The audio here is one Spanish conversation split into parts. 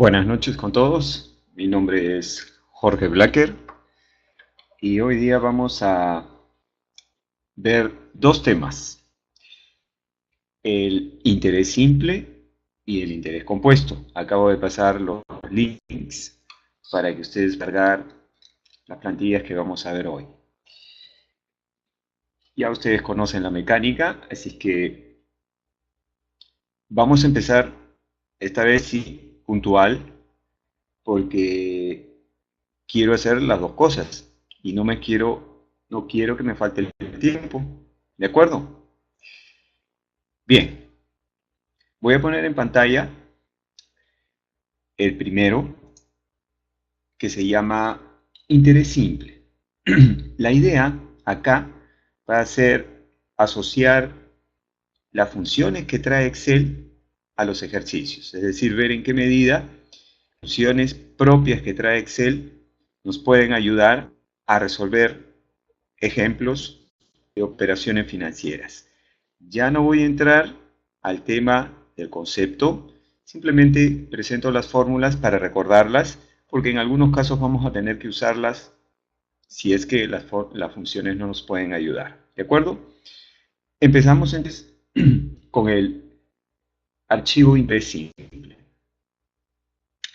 Buenas noches con todos, mi nombre es Jorge Blacker y hoy día vamos a ver dos temas, el interés simple y el interés compuesto. Acabo de pasar los links para que ustedes cargar las plantillas que vamos a ver hoy. Ya ustedes conocen la mecánica, así que vamos a empezar esta vez sí puntual porque quiero hacer las dos cosas y no quiero que me falte el tiempo. ¿De acuerdo? Bien, voy a poner en pantalla el primero que se llama interés simple. La idea acá va a ser asociar las funciones que trae Excel a los ejercicios, es decir, ver en qué medida funciones propias que trae Excel nos pueden ayudar a resolver ejemplos de operaciones financieras. Ya no voy a entrar al tema del concepto, simplemente presento las fórmulas para recordarlas, porque en algunos casos vamos a tener que usarlas si es que las funciones no nos pueden ayudar. ¿De acuerdo? Empezamos entonces con el archivo interés simple.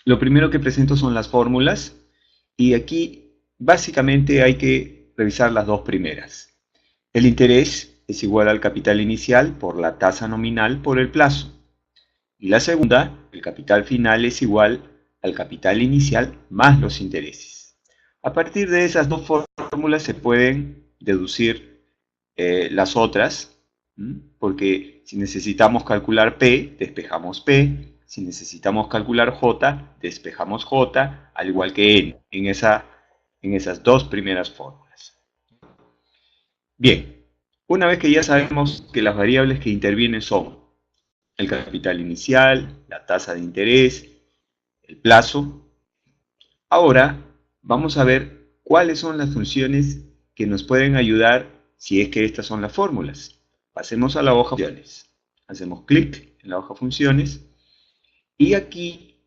Lo primero que presento son las fórmulas y aquí básicamente hay que revisar las dos primeras. El interés es igual al capital inicial por la tasa nominal por el plazo. Y la segunda, el capital final es igual al capital inicial más los intereses. A partir de esas dos fórmulas se pueden deducir las otras, porque si necesitamos calcular P, despejamos P. Si necesitamos calcular J, despejamos J, al igual que N, en esas dos primeras fórmulas. Bien, una vez que ya sabemos que las variables que intervienen son el capital inicial, la tasa de interés, el plazo, ahora vamos a ver cuáles son las funciones que nos pueden ayudar si es que estas son las fórmulas. Pasemos a la hoja funciones. Hacemos clic en la hoja funciones y aquí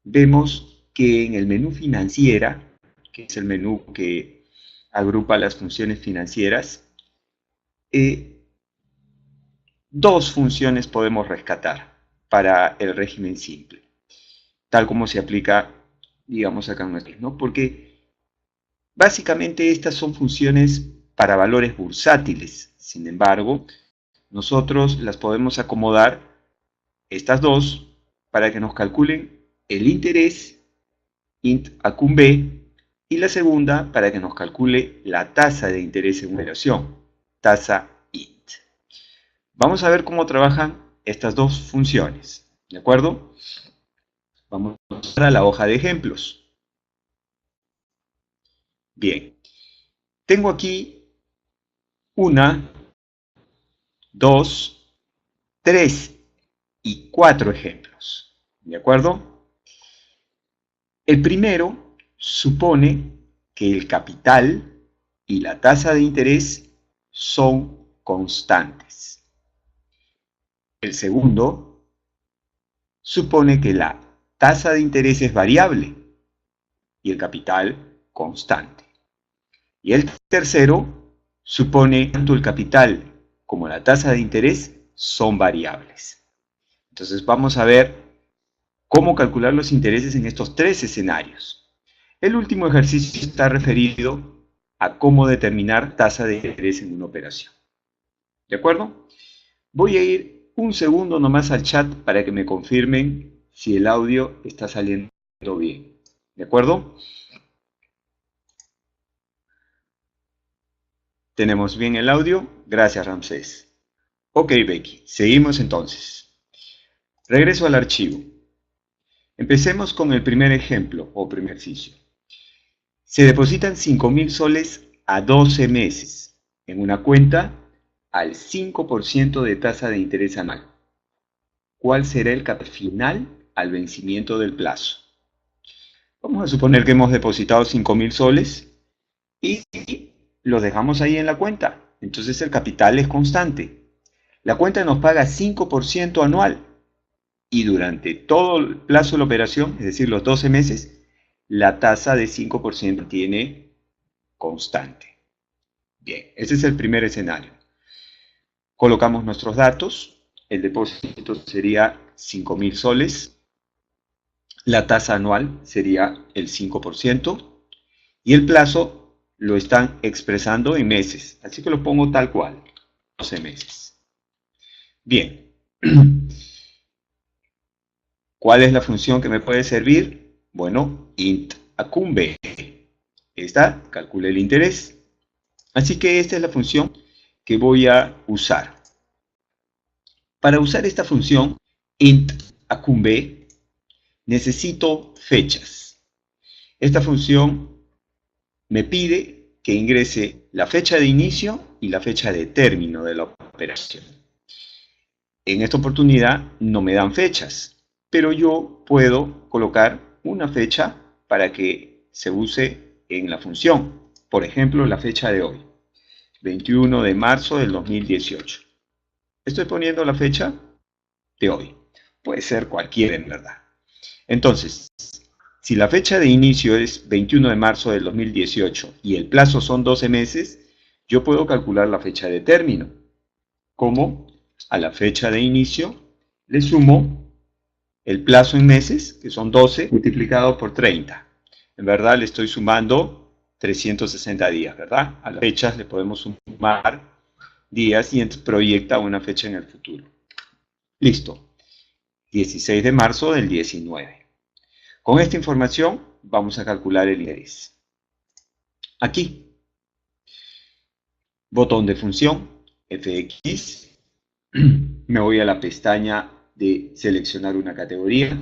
vemos que en el menú financiera, que es el menú que agrupa las funciones financieras, dos funciones podemos rescatar para el régimen simple, tal como se aplica, digamos, acá en nuestro, ¿no? Porque básicamente estas son funciones para valores bursátiles. Sin embargo, nosotros las podemos acomodar, estas dos, para que nos calculen el interés, int acum b, y la segunda para que nos calcule la tasa de interés en operación, tasa int. Vamos a ver cómo trabajan estas dos funciones, ¿de acuerdo? Vamos a la hoja de ejemplos. Bien, tengo aquí una, dos, tres y cuatro ejemplos, ¿de acuerdo? El primero supone que el capital y la tasa de interés son constantes. El segundo supone que la tasa de interés es variable y el capital constante. Y el tercero supone que tanto el capital como la tasa de interés son variables. Entonces vamos a ver cómo calcular los intereses en estos tres escenarios. El último ejercicio está referido a cómo determinar tasa de interés en una operación. ¿De acuerdo? Voy a ir un segundo nomás al chat para que me confirmen si el audio está saliendo bien. ¿De acuerdo? ¿Tenemos bien el audio? Gracias, Ramsés. Ok, Becky, seguimos entonces. Regreso al archivo. Empecemos con el primer ejemplo o primer ejercicio. Se depositan 5.000 soles a 12 meses en una cuenta al 5% de tasa de interés anual. ¿Cuál será el capital final al vencimiento del plazo? Vamos a suponer que hemos depositado 5.000 soles y los dejamos ahí en la cuenta. Entonces el capital es constante. La cuenta nos paga 5% anual. y durante todo el plazo de la operación, es decir, los 12 meses, la tasa de 5% tiene constante. Bien, ese es el primer escenario. Colocamos nuestros datos, el depósito sería 5.000 soles, la tasa anual sería el 5% y el plazo lo están expresando en meses, así que lo pongo tal cual, 12 meses. Bien, ¿cuál es la función que me puede servir? Bueno, int acumbe. Esta calcula el interés. Así que esta es la función que voy a usar. Para usar esta función, int acumbe, necesito fechas. Esta función me pide que ingrese la fecha de inicio y la fecha de término de la operación. En esta oportunidad no me dan fechas, pero yo puedo colocar una fecha para que se use en la función. Por ejemplo, la fecha de hoy, 21 de marzo del 2018. Estoy poniendo la fecha de hoy. Puede ser cualquiera en verdad. Entonces, si la fecha de inicio es 21 de marzo del 2018 y el plazo son 12 meses, yo puedo calcular la fecha de término. Como a la fecha de inicio le sumo el plazo en meses, que son 12, multiplicado por 30. En verdad le estoy sumando 360 días, ¿verdad? A las fechas le podemos sumar días y proyecta una fecha en el futuro. Listo. 16 de marzo del 19. Con esta información vamos a calcular el interés. Aquí, botón de función, fx, me voy a la pestaña de seleccionar una categoría,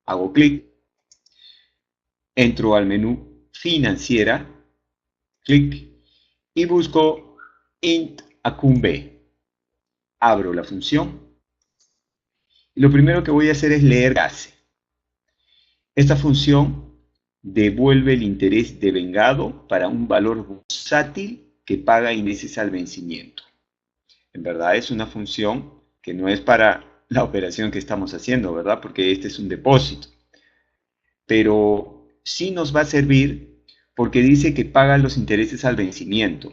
hago clic, entro al menú financiera, clic, y busco int acumbe. Abro la función, y lo primero que voy a hacer es leer qué hace. Esta función devuelve el interés devengado para un valor bursátil que paga intereses al vencimiento. En verdad es una función que no es para la operación que estamos haciendo, ¿verdad? Porque este es un depósito. Pero sí nos va a servir porque dice que paga los intereses al vencimiento.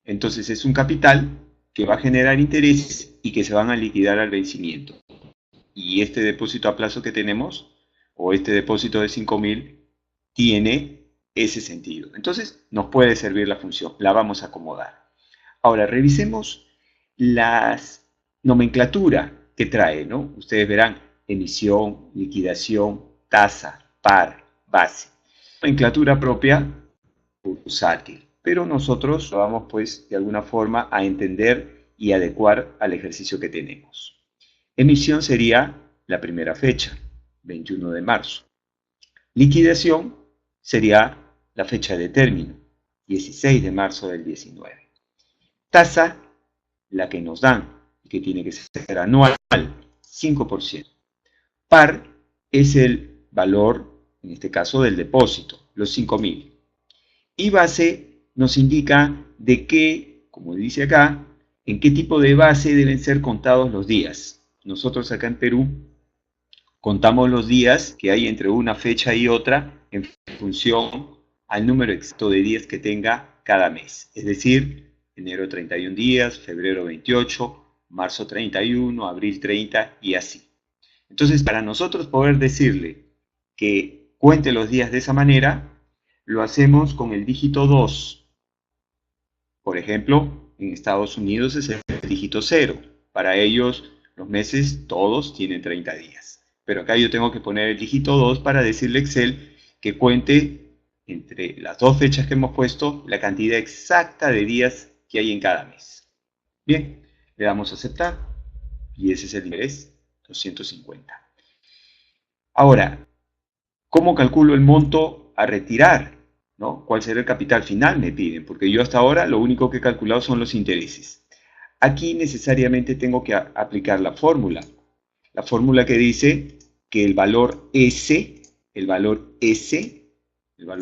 Entonces es un capital que va a generar intereses y que se van a liquidar al vencimiento. Y este depósito a plazo que tenemos, o este depósito de 5.000, tiene ese sentido. Entonces nos puede servir la función, la vamos a acomodar. Ahora revisemos las nomenclatura que trae, ¿no? Ustedes verán emisión, liquidación, tasa, par, base. Nomenclatura propia, bursátil. Pero nosotros lo vamos pues de alguna forma a entender y adecuar al ejercicio que tenemos. Emisión sería la primera fecha, 21 de marzo. Liquidación sería la fecha de término, 16 de marzo del 19. Tasa, la que nos dan, que tiene que ser anual, 5%. Par es el valor, en este caso, del depósito, los 5.000. Y base nos indica de qué, como dice acá, en qué tipo de base deben ser contados los días. Nosotros acá en Perú contamos los días que hay entre una fecha y otra en función al número exacto de días que tenga cada mes. Es decir, enero 31 días, febrero 28, marzo 31, abril 30 y así. Entonces, para nosotros poder decirle que cuente los días de esa manera, lo hacemos con el dígito 2. Por ejemplo, en Estados Unidos es el dígito 0. Para ellos, los meses todos tienen 30 días. Pero acá yo tengo que poner el dígito 2 para decirle a Excel que cuente entre las dos fechas que hemos puesto la cantidad exacta de días que hay en cada mes. Bien, le damos a aceptar y ese es el interés, 250. Ahora, ¿cómo calculo el monto a retirar? ¿No? ¿Cuál será el capital final? Me piden, porque yo hasta ahora lo único que he calculado son los intereses. Aquí necesariamente tengo que aplicar la fórmula que dice que el valor S, el valor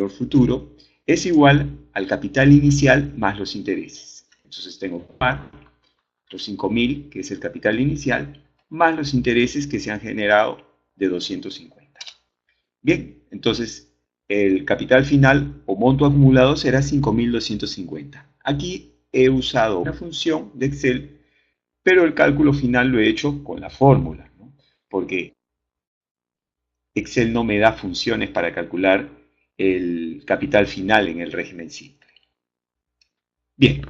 futuro, es igual al capital inicial más los intereses. Entonces tengo que sumar los 5.000, que es el capital inicial, más los intereses que se han generado de 250. Bien, entonces el capital final o monto acumulado será 5.250. Aquí he usado una función de Excel, pero el cálculo final lo he hecho con la fórmula, ¿no? Porque Excel no me da funciones para calcular el capital final en el régimen simple. Bien,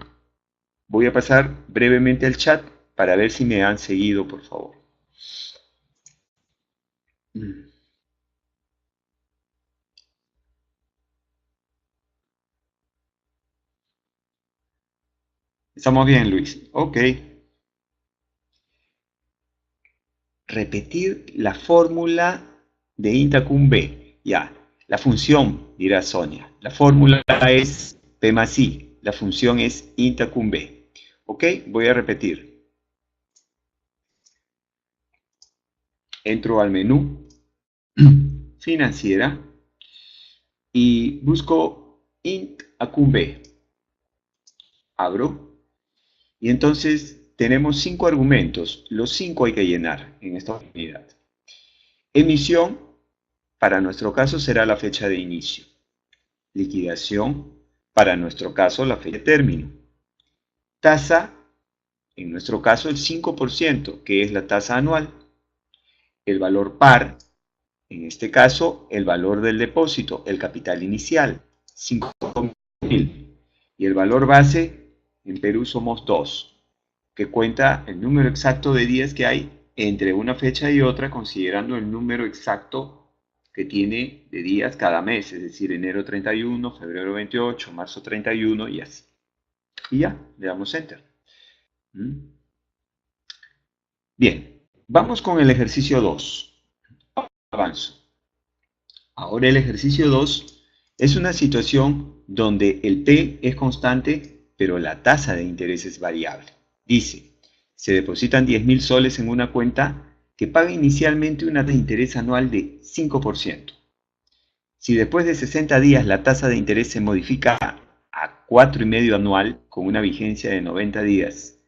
voy a pasar brevemente al chat para ver si me han seguido, por favor. Estamos bien, Luis. Ok. Repetir la fórmula de Intacum B. Ya, la función, dirá Sonia. La fórmula es P más I. La función es Intacum B. Ok, voy a repetir. Entro al menú financiera y busco int acum B. Abro y entonces tenemos 5 argumentos. Los 5 hay que llenar en esta unidad. Emisión, para nuestro caso será la fecha de inicio. Liquidación, para nuestro caso la fecha de término. Tasa, en nuestro caso el 5%, que es la tasa anual. El valor par, en este caso el valor del depósito, el capital inicial, 5.000. Y el valor base, en Perú somos 2, que cuenta el número exacto de días que hay entre una fecha y otra, considerando el número exacto que tiene de días cada mes, es decir, enero 31, febrero 28, marzo 31 y así. Y ya, le damos Enter. Bien, vamos con el ejercicio 2. Avanzo. Ahora el ejercicio 2 es una situación donde el P es constante, pero la tasa de interés es variable. Dice, se depositan 10.000 soles en una cuenta que paga inicialmente una tasa de interés anual de 5%. Si después de 60 días la tasa de interés se modifica a 4,5 anual con una vigencia de 90 días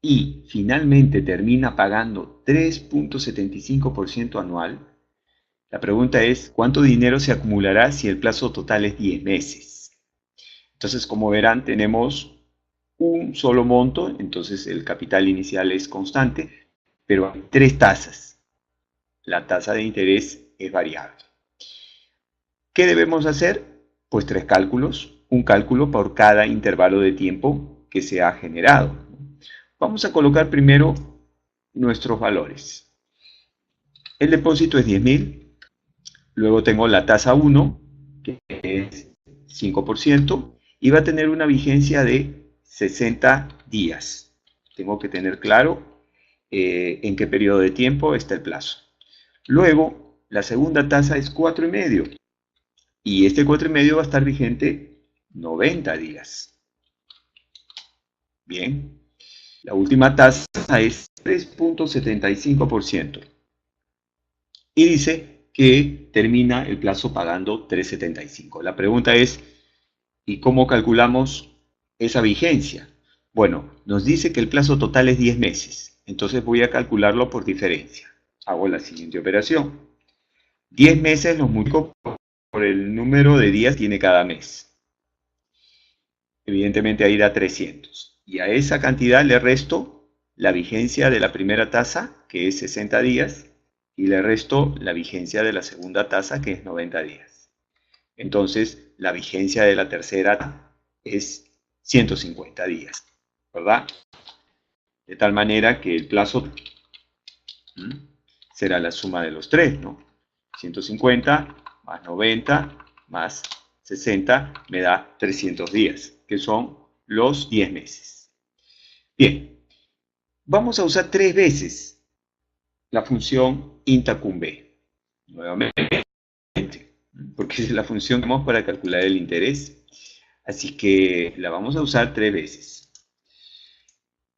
y finalmente termina pagando 3.75% anual, la pregunta es, ¿cuánto dinero se acumulará si el plazo total es 10 meses? Entonces, como verán, tenemos un solo monto, entonces el capital inicial es constante, pero hay 3 tasas. La tasa de interés es variable. ¿Qué debemos hacer? Pues 3 cálculos, un cálculo por cada intervalo de tiempo que se ha generado. Vamos a colocar primero nuestros valores. El depósito es 10.000, luego tengo la tasa 1, que es 5%, y va a tener una vigencia de 60 días. Tengo que tener claro en qué periodo de tiempo está el plazo. Luego, la segunda tasa es 4,5, y este 4,5 va a estar vigente 90 días. Bien, la última tasa es 3.75%. Y dice que termina el plazo pagando 3.75. La pregunta es, ¿y cómo calculamos esa vigencia? Bueno, nos dice que el plazo total es 10 meses. Entonces voy a calcularlo por diferencia. Hago la siguiente operación. 10 meses los multiplico por el número de días que tiene cada mes. Evidentemente ahí da 300. Y a esa cantidad le resto la vigencia de la primera tasa, que es 60 días, y le resto la vigencia de la segunda tasa, que es 90 días. Entonces, la vigencia de la tercera es 150 días, ¿verdad? De tal manera que el plazo será la suma de los tres, ¿no? 150 más 90 más 60 me da 300 días, que son los 10 meses. Bien, vamos a usar 3 veces la función intacum B. Nuevamente, porque es la función que tenemos para calcular el interés. Así que la vamos a usar 3 veces.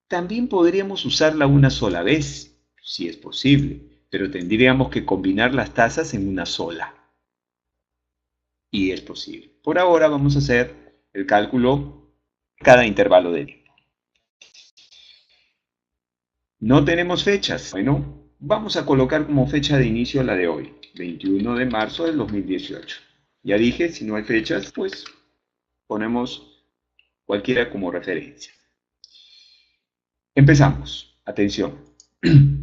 También podríamos usarla una sola vez, si es posible, pero tendríamos que combinar las tasas en una sola. Y es posible. Por ahora vamos a hacer el cálculo cada intervalo de tiempo. No tenemos fechas. Bueno, Vamos a colocar como fecha de inicio la de hoy, 21 de marzo del 2018. Ya dije, si no hay fechas, pues ponemos cualquiera como referencia. Empezamos. Atención.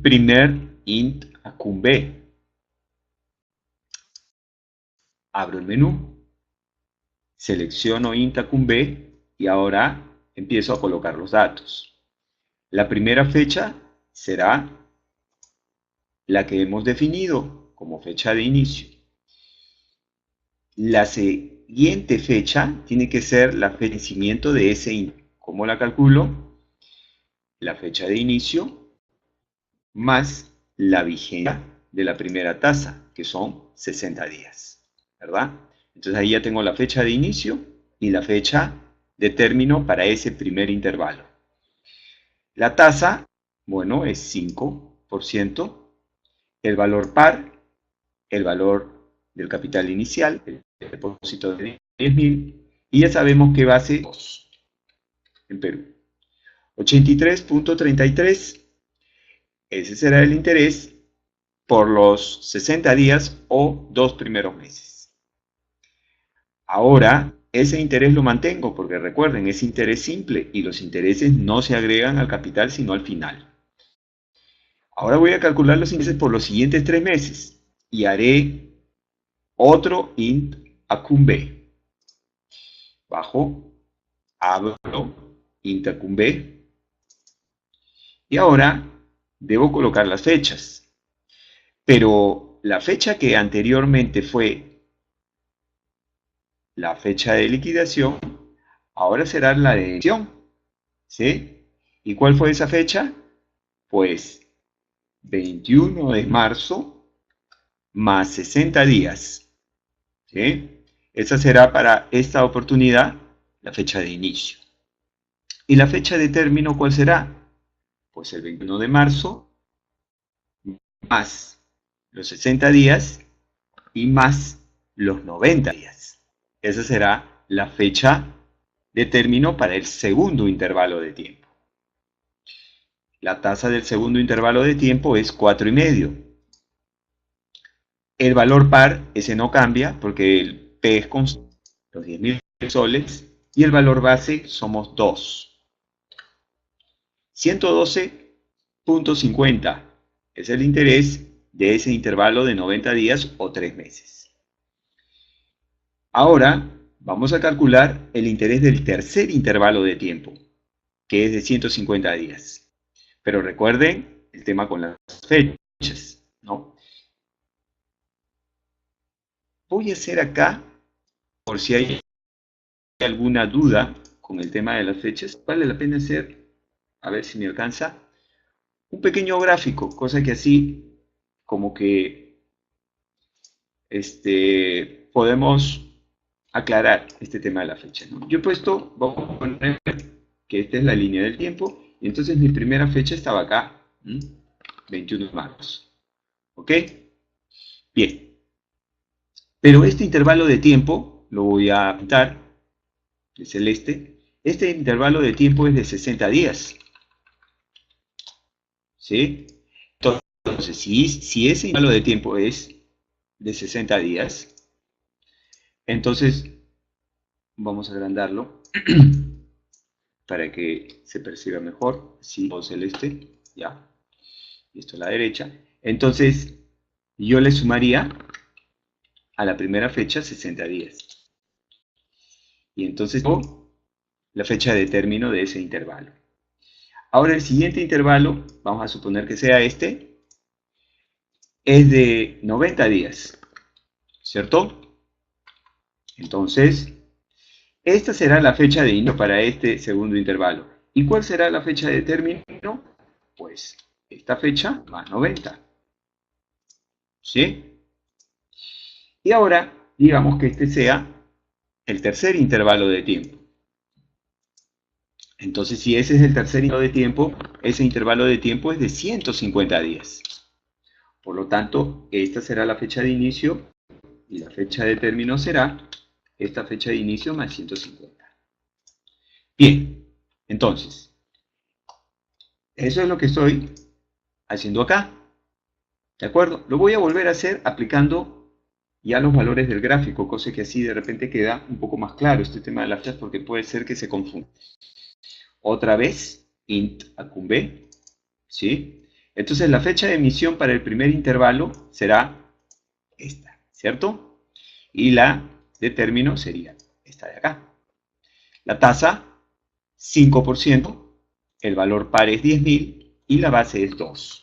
Primer int acum b. Abro el menú, selecciono int acum b y ahora empiezo a colocar los datos. La primera fecha será la que hemos definido como fecha de inicio. La siguiente fecha tiene que ser la fecha de vencimiento de ese int. ¿Cómo la calculo? La fecha de inicio más la vigencia de la primera tasa, que son 60 días, ¿verdad? Entonces ahí ya tengo la fecha de inicio y la fecha de término para ese primer intervalo. La tasa, bueno, es 5%. El valor par, el valor del capital inicial, el depósito de 10.000, y ya sabemos que base 2 en Perú. 83.33, ese será el interés por los 60 días o 2 primeros meses. Ahora, ese interés lo mantengo porque recuerden, es interés simple y los intereses no se agregan al capital sino al final. Ahora voy a calcular los intereses por los siguientes 3 meses y haré otro int acum b. Bajo, abro int acum b y ahora debo colocar las fechas. Pero la fecha que anteriormente fue la fecha de liquidación, ahora será la de emisión, ¿sí? ¿Y cuál fue esa fecha? Pues 21 de marzo más 60 días, ¿sí? Esa será para esta oportunidad la fecha de inicio. ¿Y la fecha de término cuál será? Pues el 21 de marzo más los 60 días y más los 90 días. Esa será la fecha de término para el segundo intervalo de tiempo. La tasa del segundo intervalo de tiempo es 4,5. El valor par, ese no cambia porque el P es constante, los 10.000 soles, y el valor base somos 2. 112.50 es el interés de ese intervalo de 90 días o 3 meses. Ahora vamos a calcular el interés del tercer intervalo de tiempo, que es de 150 días. Pero recuerden el tema con las fechas, ¿no? Voy a hacer acá, por si hay alguna duda con el tema de las fechas, vale la pena hacer, a ver si me alcanza, un pequeño gráfico, cosa que así como que podemos aclarar este tema de la fecha, ¿no? Yo he puesto, vamos a poner que esta es la línea del tiempo, y entonces mi primera fecha estaba acá, 21 de marzo. ¿Ok? Bien. Pero este intervalo de tiempo, lo voy a pintar de celeste, este intervalo de tiempo es de 60 días. ¿Sí? Entonces, si ese intervalo de tiempo es de 60 días, entonces vamos a agrandarlo para que se perciba mejor. Sí, todo celeste, ya. Y esto a la derecha. Entonces, yo le sumaría a la primera fecha 60 días. Y entonces, la fecha de término de ese intervalo. Ahora el siguiente intervalo, vamos a suponer que sea este, es de 90 días, ¿cierto? Entonces, esta será la fecha de inicio para este segundo intervalo. ¿Y cuál será la fecha de término? Pues esta fecha más 90. ¿Sí? Y ahora, digamos que este sea el tercer intervalo de tiempo. Entonces, si ese es el tercer intervalo de tiempo, ese intervalo de tiempo es de 150 días. Por lo tanto, esta será la fecha de inicio y la fecha de término será esta fecha de inicio más 150. Bien, entonces, eso es lo que estoy haciendo acá. ¿De acuerdo? Lo voy a volver a hacer aplicando ya los valores del gráfico, cosa que así de repente queda un poco más claro este tema de las fechas porque puede ser que se confunda. Otra vez, int acumb, ¿sí? Entonces la fecha de emisión para el primer intervalo será esta, ¿cierto? Y la de término sería esta de acá. La tasa, 5%, el valor par es 10.000 y la base es 2.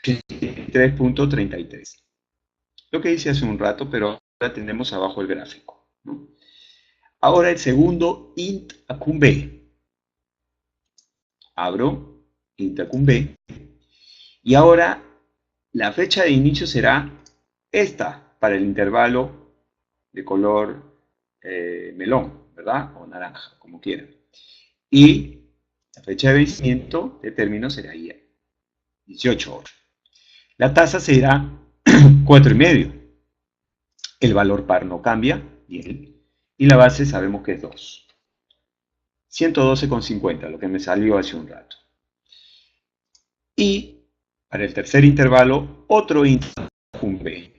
3.33. Lo que hice hace un rato, pero ahora tenemos abajo el gráfico, ¿no? Ahora el segundo int acumb. Abro int acumb y ahora la fecha de inicio será esta para el intervalo de color melón, ¿verdad? O naranja, como quieran. Y la fecha de vencimiento de término será ahí, 18 horas. La tasa será 4,5. El valor par no cambia, bien. Y la base sabemos que es 2. 112,50, lo que me salió hace un rato. Y para el tercer intervalo, otro intervalo B.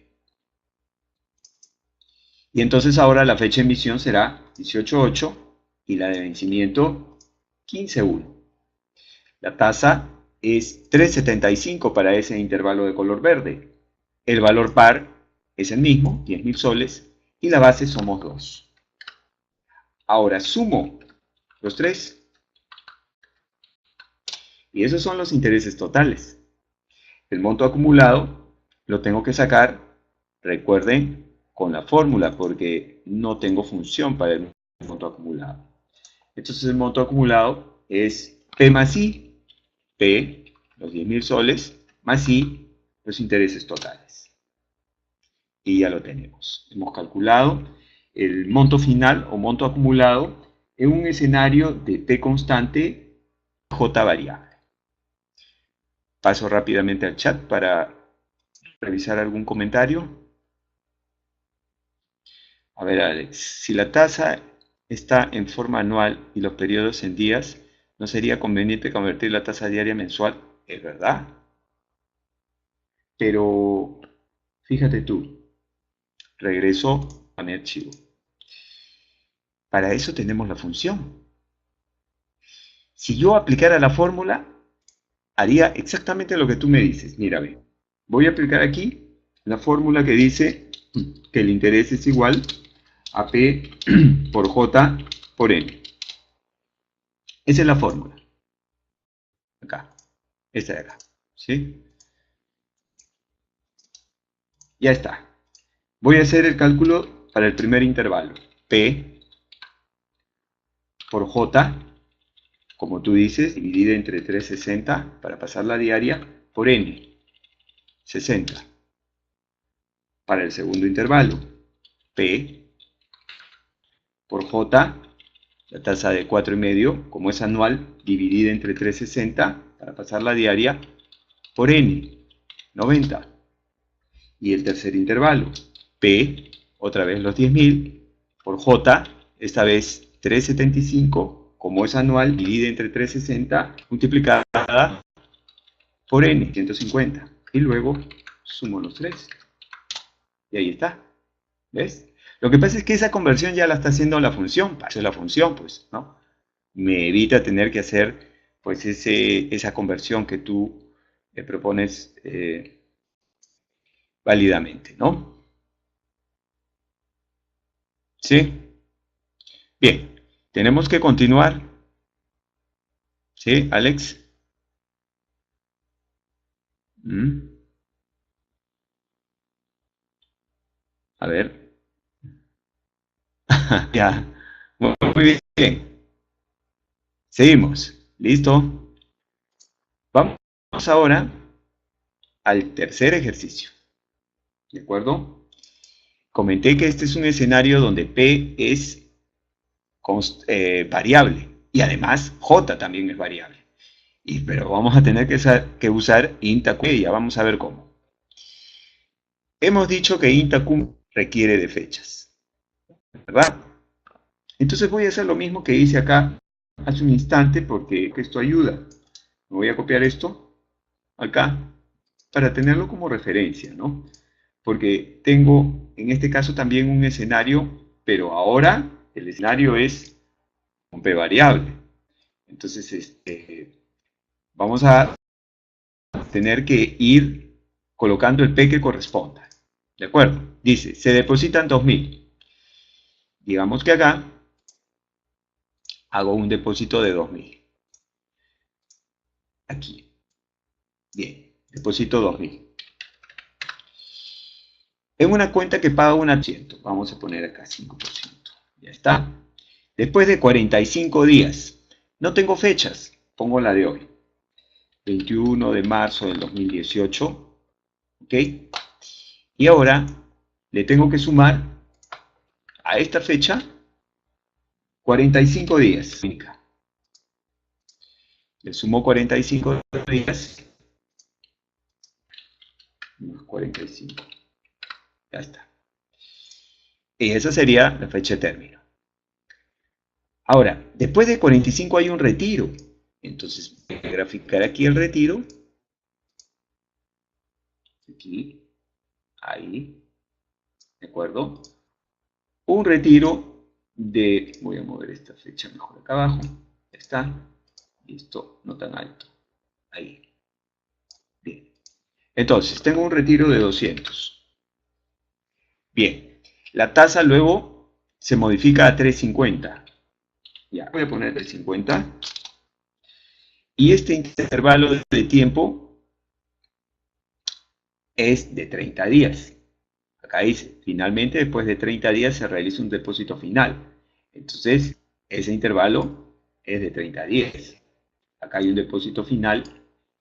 Y entonces ahora la fecha de emisión será 18,8 y la de vencimiento 15,1. La tasa es 3,75 para ese intervalo de color verde. El valor par es el mismo, 10.000 soles, y la base somos 2. Ahora sumo los 3. Y esos son los intereses totales. El monto acumulado lo tengo que sacar, recuerden, con la fórmula, porque no tengo función para el monto acumulado. Entonces el monto acumulado es P más I, P, los 10.000 soles, más I, los intereses totales. Y ya lo tenemos. Hemos calculado el monto final o monto acumulado en un escenario de P constante, J variable. Paso rápidamente al chat para revisar algún comentario. A ver, Alex, si la tasa está en forma anual y los periodos en días, ¿no sería conveniente convertir la tasa diaria a mensual? Es verdad. Pero fíjate tú, regreso a mi archivo. Para eso tenemos la función. Si yo aplicara la fórmula, haría exactamente lo que tú me dices. Mira, ve, voy a aplicar aquí la fórmula que dice que el interés es igual a P por J por N. Esa es la fórmula. Acá. Esta de acá. ¿Sí? Ya está. Voy a hacer el cálculo para el primer intervalo. P por J, como tú dices, dividida entre 360 para pasar la diaria, por N, 60. Para el segundo intervalo, P por J, la tasa de 4,5, como es anual, dividida entre 360 para pasar la diaria, por N, 90. Y el tercer intervalo, P, otra vez los 10.000, por J, esta vez 375, como es anual, divide entre 360, multiplicada por N, 150. Y luego sumo los 3. Y ahí está. ¿Ves? Lo que pasa es que esa conversión ya la está haciendo la función. Para eso es la función, pues, ¿no? Me evita tener que hacer, pues, esa conversión que tú propones válidamente, ¿no? ¿Sí? Bien, tenemos que continuar. ¿Sí, Alex? A ver. Ya. Muy bien. Seguimos. ¿Listo? Vamos ahora al tercer ejercicio. ¿De acuerdo? Comenté que este es un escenario donde P es variable y además J también es variable. Pero vamos a tener que usar int acumb y ya vamos a ver cómo. Hemos dicho que int acumb requiere de fechas, ¿verdad? Entonces voy a hacer lo mismo que hice acá hace un instante porque esto ayuda. Me voy a copiar esto acá para tenerlo como referencia, ¿no? Porque tengo en este caso también un escenario, pero ahora el escenario es un p variable. Entonces, vamos a tener que ir colocando el p que corresponda. ¿De acuerdo? Dice, se depositan 2.000. Digamos que acá hago un depósito de 2.000. Aquí. Bien, deposito 2.000. En una cuenta que paga un asiento, vamos a poner acá 5%. Ya está. Después de 45 días, no tengo fechas, pongo la de hoy. 21 de marzo del 2018. ¿Ok? Y ahora le tengo que sumar a esta fecha 45 días. Le sumo 45 días. Más 45. Ya está. Y esa sería la fecha de término. Ahora, después de 45 hay un retiro. Entonces voy a graficar aquí el retiro. Aquí. Ahí. ¿De acuerdo? Un retiro de... Voy a mover esta fecha mejor acá abajo. Ya está. Y esto no tan alto. Ahí. Bien. Entonces, tengo un retiro de 200. Bien. La tasa luego se modifica a 350. Ya, voy a poner 350. Y este intervalo de tiempo es de 30 días. Acá dice, finalmente después de 30 días se realiza un depósito final. Entonces, ese intervalo es de 30 días. Acá hay un depósito final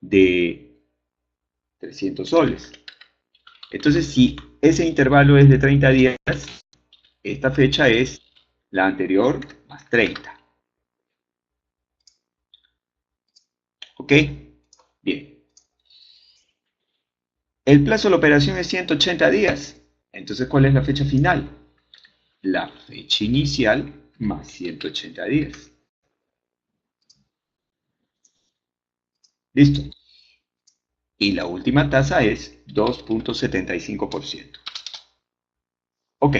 de 300 soles. Entonces, si ese intervalo es de 30 días, esta fecha es la anterior más 30. ¿Ok? Bien. El plazo de la operación es 180 días. Entonces, ¿cuál es la fecha final? La fecha inicial más 180 días. ¿Listo? Y la última tasa es 2.75%. Ok,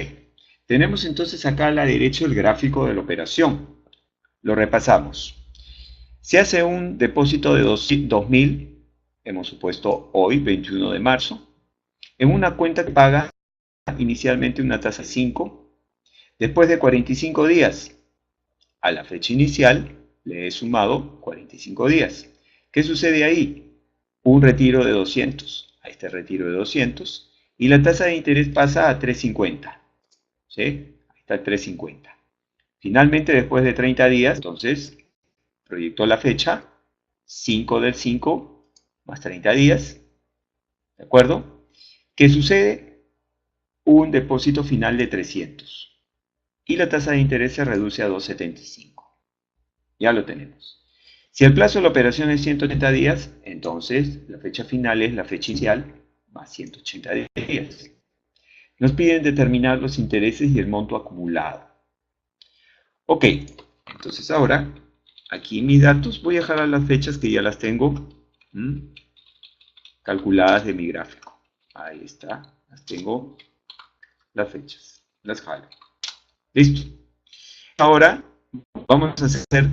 tenemos entonces acá a la derecha el gráfico de la operación. Lo repasamos. Se hace un depósito de 2.000, hemos supuesto hoy, 21 de marzo, en una cuenta que paga inicialmente una tasa 5. Después de 45 días, a la fecha inicial le he sumado 45 días. ¿Qué sucede ahí? Un retiro de 200, a este retiro de 200, y la tasa de interés pasa a 350. ¿Sí? Ahí está 350. Finalmente, después de 30 días, entonces, proyectó la fecha, 5 del 5 más 30 días, ¿de acuerdo? ¿Qué sucede? Un depósito final de 300. Y la tasa de interés se reduce a 2,75. Ya lo tenemos. Si el plazo de la operación es 180 días, entonces la fecha final es la fecha inicial más 180 días. Nos piden determinar los intereses y el monto acumulado. Ok, entonces ahora, aquí en mis datos voy a jalar las fechas que ya las tengo calculadas de mi gráfico. Ahí está, las tengo las fechas, las jalo. Listo. Ahora vamos a hacer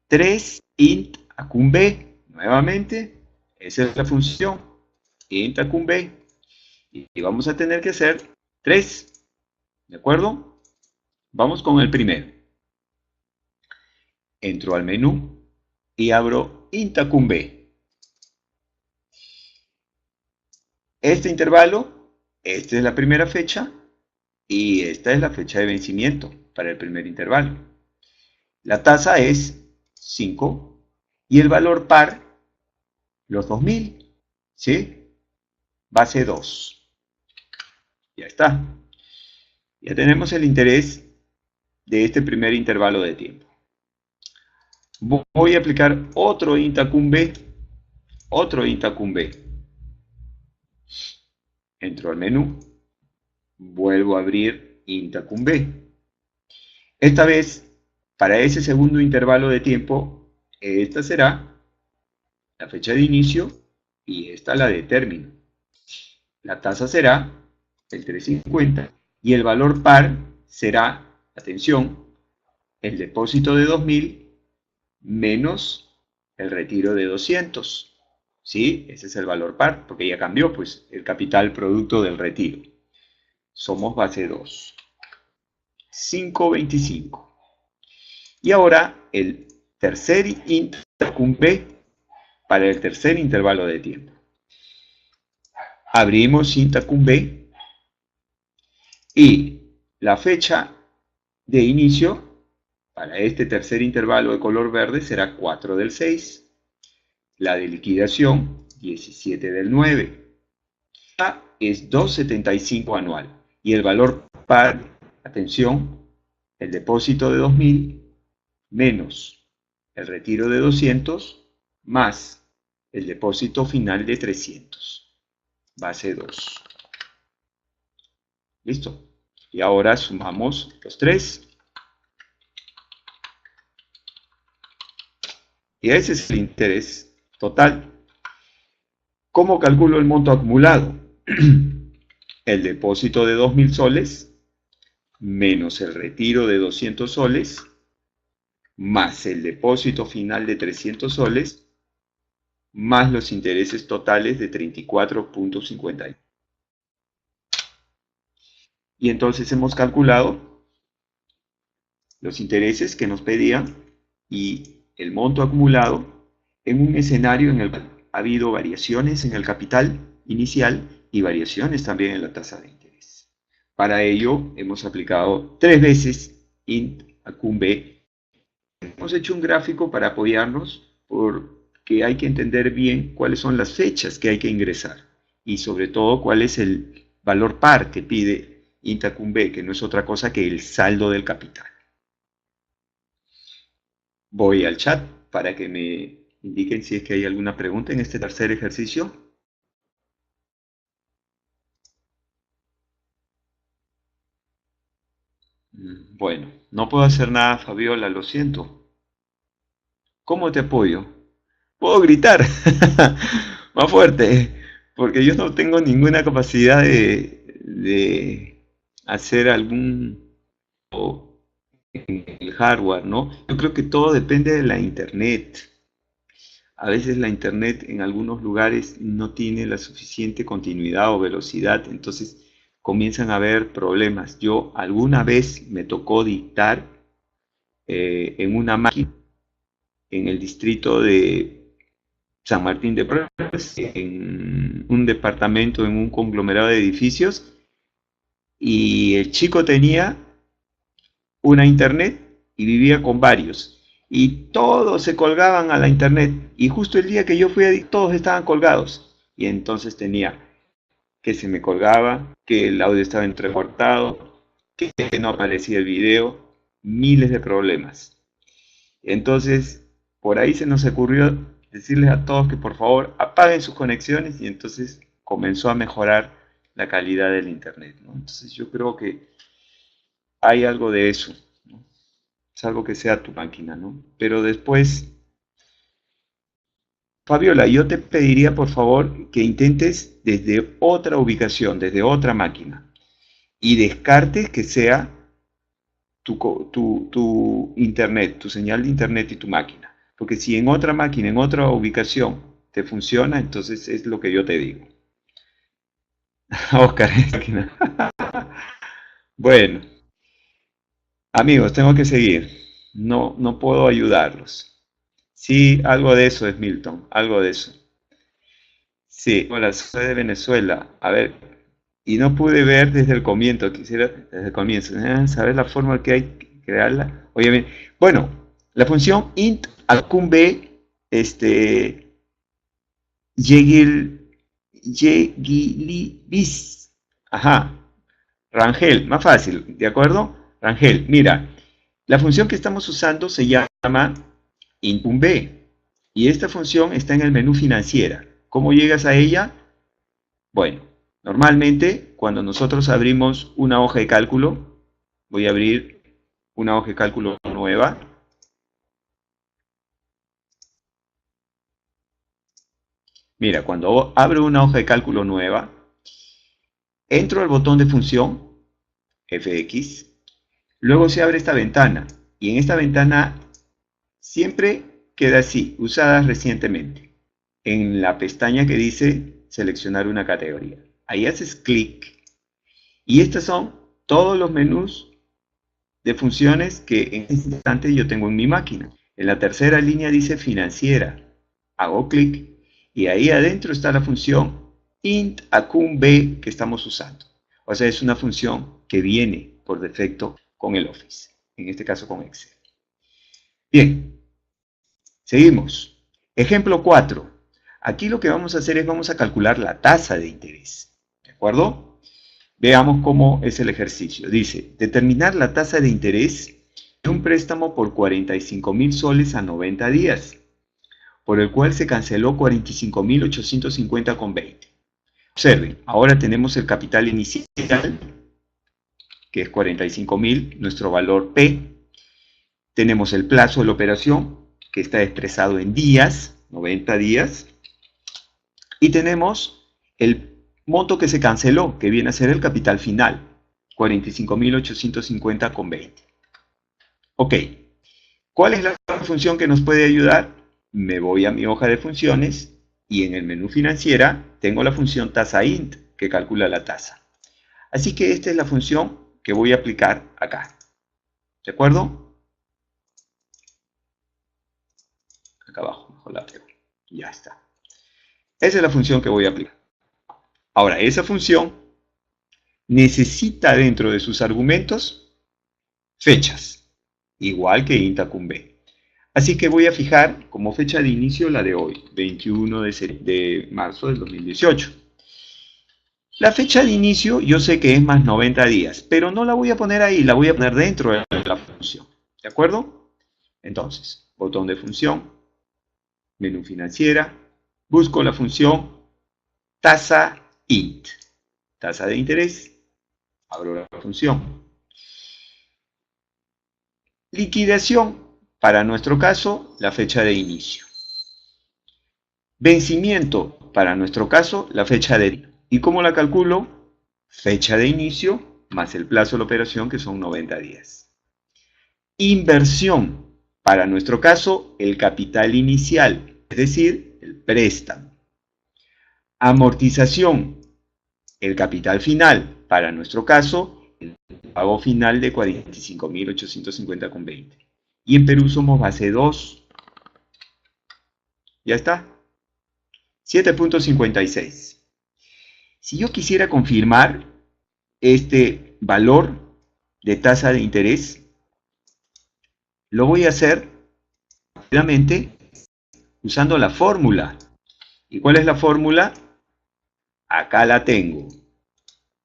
3 int acum b. Nuevamente, esa es la función int acum b. Y vamos a tener que hacer 3. ¿De acuerdo? Vamos con el primero. Entro al menú y abro int acum b. Este intervalo, esta es la primera fecha y esta es la fecha de vencimiento para el primer intervalo. La tasa es 5 y el valor par, los 2.000, ¿sí? Base 2. Ya está. Ya tenemos el interés de este primer intervalo de tiempo. Voy a aplicar otro int acum b. Otro int acum b. Entro al menú. Vuelvo a abrir int acum b. Esta vez, para ese segundo intervalo de tiempo, esta será la fecha de inicio y esta la de término. La tasa será el 350 y el valor par será, atención, el depósito de 2000 menos el retiro de 200. ¿Sí? Ese es el valor par, porque ya cambió pues el capital producto del retiro. Somos base 2. 525. Y ahora el tercer intercum B para el tercer intervalo de tiempo. Abrimos intercum B y la fecha de inicio para este tercer intervalo de color verde será 4 del 6. La de liquidación 17 del 9. Es 275 anual y el valor par, atención, el depósito de 2000 menos el retiro de 200 más el depósito final de 300, base 2. ¿Listo? Y ahora sumamos los tres. Y ese es el interés total. ¿Cómo calculo el monto acumulado? El depósito de 2000 soles menos el retiro de 200 soles más el depósito final de 300 soles más los intereses totales de 34.50. Y entonces hemos calculado los intereses que nos pedían y el monto acumulado en un escenario en el que ha habido variaciones en el capital inicial y variaciones también en la tasa de interés. Para ello hemos aplicado 3 veces int acum B. Hemos hecho un gráfico para apoyarnos porque hay que entender bien cuáles son las fechas que hay que ingresar y sobre todo cuál es el valor par que pide int acum B, que no es otra cosa que el saldo del capital. Voy al chat para que me indiquen si es que hay alguna pregunta en este tercer ejercicio. Bueno, no puedo hacer nada, Fabiola, lo siento. ¿Cómo te apoyo? Puedo gritar más fuerte, porque yo no tengo ninguna capacidad de hacer algún en el hardware, ¿no? Yo creo que todo depende de la internet. A veces la internet en algunos lugares no tiene la suficiente continuidad o velocidad, entonces comienzan a haber problemas. Yo alguna vez me tocó dictar en una máquina en el distrito de San Martín de Porres, en un departamento, en un conglomerado de edificios, y el chico tenía una internet y vivía con varios. Y todos se colgaban a la internet. Y justo el día que yo fui a todos estaban colgados. Y entonces tenía que se me colgaba, que el audio estaba entrecortado, que no aparecía el video, miles de problemas. Entonces, por ahí se nos ocurrió decirles a todos que por favor apaguen sus conexiones y entonces comenzó a mejorar la calidad del internet, ¿no? Entonces yo creo que hay algo de eso, ¿no? Salvo que sea tu máquina, ¿no? Pero después, Fabiola, yo te pediría por favor que intentes desde otra ubicación, desde otra máquina, y descartes que sea tu internet, tu señal de internet y tu máquina. Porque si en otra máquina, en otra ubicación te funciona, entonces es lo que yo te digo. Oscar, máquina. Bueno, amigos, tengo que seguir. No puedo ayudarlos. Sí, algo de eso es Milton, algo de eso. Sí, hola, soy de Venezuela. A ver, y no pude ver desde el comienzo, quisiera desde el comienzo, saber la forma que hay que crearla. Obviamente, bueno, la función int acum b, yegilibis, ajá, Rangel, más fácil, ¿de acuerdo? Rangel, mira, la función que estamos usando se llama incum b y esta función está en el menú financiera. ¿Cómo llegas a ella? Bueno, normalmente cuando nosotros abrimos una hoja de cálculo, voy a abrir una hoja de cálculo nueva. Mira, cuando abro una hoja de cálculo nueva, entro al botón de función, fx, luego se abre esta ventana, y en esta ventana siempre queda así, usadas recientemente, en la pestaña que dice seleccionar una categoría. Ahí haces clic, y estos son todos los menús de funciones que en este instante yo tengo en mi máquina. En la tercera línea dice financiera. Hago clic y ahí adentro está la función int acum b que estamos usando. O sea, es una función que viene por defecto con el Office, en este caso con Excel. Bien, seguimos. Ejemplo 4. Aquí lo que vamos a hacer es vamos a calcular la tasa de interés. ¿De acuerdo? Veamos cómo es el ejercicio. Dice, determinar la tasa de interés de un préstamo por 45.000 soles a 90 días, por el cual se canceló 45.850,20. Observen, ahora tenemos el capital inicial, que es 45.000, nuestro valor P. Tenemos el plazo de la operación, que está expresado en días, 90 días. Y tenemos el monto que se canceló, que viene a ser el capital final, 45.850,20. Ok, ¿cuál es la función que nos puede ayudar? Me voy a mi hoja de funciones y en el menú financiera tengo la función tasa int, que calcula la tasa. Así que esta es la función que voy a aplicar acá. ¿De acuerdo? Acá abajo, mejor la pego. Ya está. Esa es la función que voy a aplicar. Ahora, esa función necesita dentro de sus argumentos fechas, igual que int acum b. Así que voy a fijar como fecha de inicio la de hoy, 21 de marzo del 2018. La fecha de inicio yo sé que es más 90 días, pero no la voy a poner ahí, la voy a poner dentro de la función. ¿De acuerdo? Entonces, botón de función, menú financiera, busco la función tasa int, tasa de interés, abro la función. Liquidación, para nuestro caso, la fecha de inicio. Vencimiento, para nuestro caso, la fecha de... ¿Y cómo la calculo? Fecha de inicio más el plazo de la operación, que son 90 días. Inversión, para nuestro caso, el capital inicial, es decir, el préstamo. Amortización, el capital final, para nuestro caso, el pago final de 45.850,20. Y en Perú somos base 2. Ya está. 7.56. Si yo quisiera confirmar este valor de tasa de interés, lo voy a hacer rápidamente usando la fórmula. ¿Y cuál es la fórmula? Acá la tengo.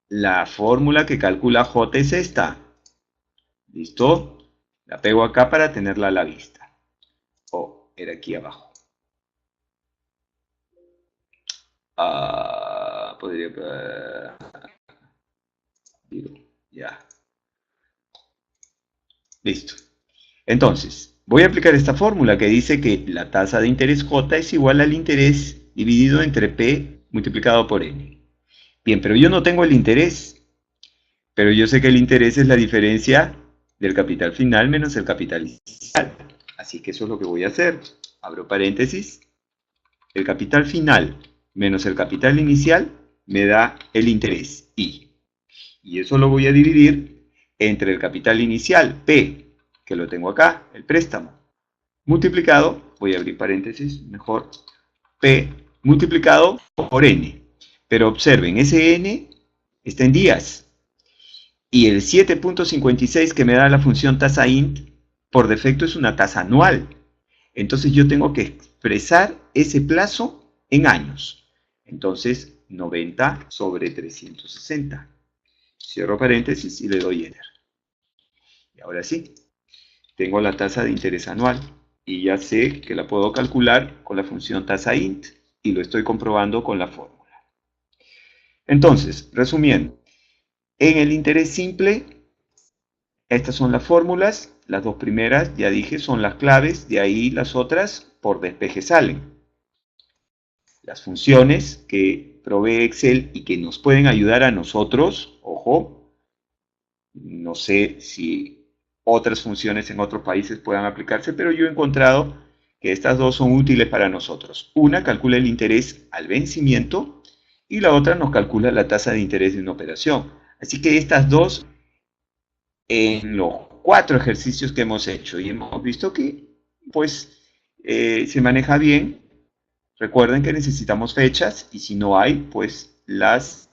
La fórmula que calcula J es esta. ¿Listo? La pego acá para tenerla a la vista. Oh, era aquí abajo. Podría... ya. Listo. Entonces, voy a aplicar esta fórmula que dice que la tasa de interés J es igual al interés dividido entre P multiplicado por N. Bien, pero yo no tengo el interés. Pero yo sé que el interés es la diferencia del capital final menos el capital inicial. Así que eso es lo que voy a hacer. Abro paréntesis. El capital final menos el capital inicial me da el interés I. Y eso lo voy a dividir entre el capital inicial, P, que lo tengo acá, el préstamo, multiplicado, voy a abrir paréntesis, mejor, P multiplicado por N. Pero observen, ese N está en días. Y el 7.56 que me da la función tasa int, por defecto es una tasa anual. Entonces yo tengo que expresar ese plazo en años. Entonces, 90 sobre 360. Cierro paréntesis y le doy Enter. Y ahora sí, tengo la tasa de interés anual. Y ya sé que la puedo calcular con la función tasa int. Y lo estoy comprobando con la fórmula. Entonces, resumiendo, en el interés simple, estas son las fórmulas. Las dos primeras, ya dije, son las claves. De ahí las otras por despeje salen. Las funciones que provee Excel y que nos pueden ayudar a nosotros, ojo, no sé si otras funciones en otros países puedan aplicarse, pero yo he encontrado que estas dos son útiles para nosotros. Una calcula el interés al vencimiento y la otra nos calcula la tasa de interés de una operación. Así que estas dos, en los 4 ejercicios que hemos hecho y hemos visto que pues se maneja bien. Recuerden que necesitamos fechas y si no hay, pues las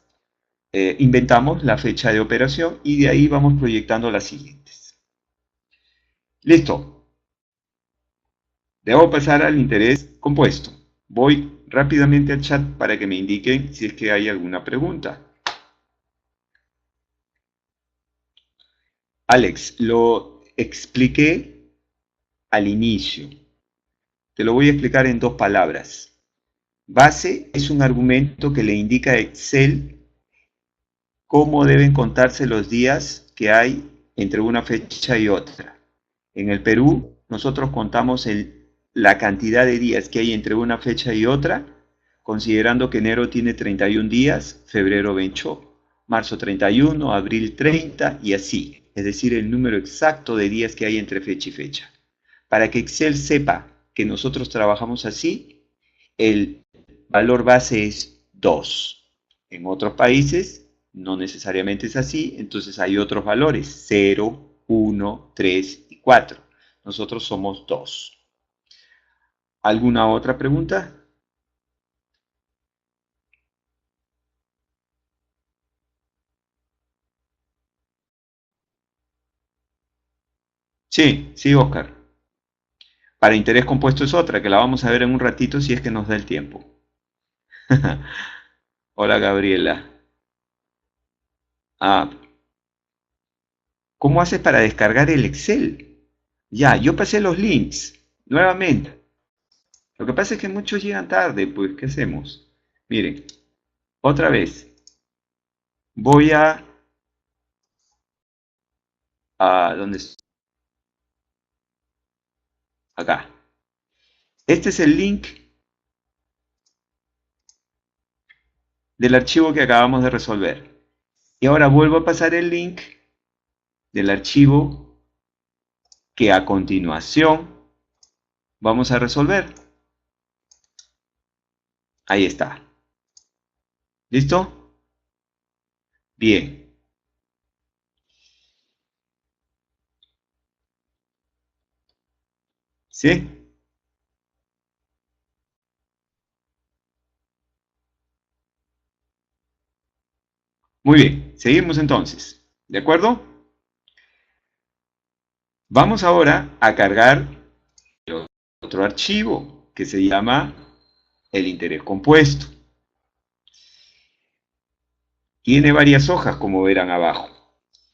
inventamos la fecha de operación y de ahí vamos proyectando las siguientes. Listo. Debo pasar al interés compuesto. Voy rápidamente al chat para que me indiquen si es que hay alguna pregunta. Alex, lo expliqué al inicio. Te lo voy a explicar en 2 palabras. Base es un argumento que le indica a Excel cómo deben contarse los días que hay entre una fecha y otra. En el Perú, nosotros contamos la cantidad de días que hay entre una fecha y otra, considerando que enero tiene 31 días, febrero 28, marzo 31, abril 30 y así. Es decir, el número exacto de días que hay entre fecha y fecha. Para que Excel sepa que nosotros trabajamos así, el valor base es 2. En otros países no necesariamente es así, entonces hay otros valores, 0, 1, 3 y 4. Nosotros somos 2. ¿Alguna otra pregunta? Sí, sí, Oscar. Para interés compuesto es otra, que la vamos a ver en un ratito si es que nos da el tiempo. Hola, Gabriela. Ah, ¿cómo haces para descargar el Excel? Ya, yo pasé los links, nuevamente. Lo que pasa es que muchos llegan tarde, pues, ¿qué hacemos? Miren, otra vez. Voy ¿dónde está? Acá. Este es el link del archivo que acabamos de resolver. Y ahora vuelvo a pasar el link del archivo que a continuación vamos a resolver. Ahí está. ¿Listo? Bien. ¿Sí? Muy bien. Seguimos entonces. ¿De acuerdo? Vamos ahora a cargar otro archivo que se llama el interés compuesto. Tiene varias hojas, como verán abajo.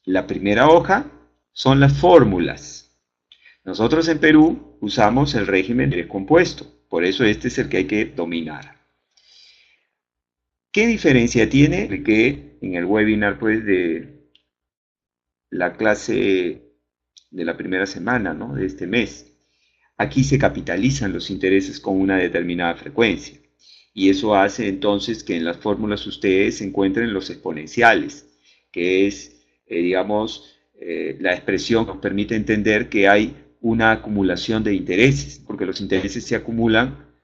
La primera hoja son las fórmulas. Nosotros en Perú usamos el régimen de interés compuesto, por eso este es el que hay que dominar. ¿Qué diferencia tiene? Que en el webinar pues, de la clase de la primera semana, ¿no?, de este mes. Aquí se capitalizan los intereses con una determinada frecuencia. Y eso hace entonces que en las fórmulas ustedes encuentren los exponenciales, que es, digamos, la expresión que nos permite entender que hay una acumulación de intereses, porque los intereses se acumulan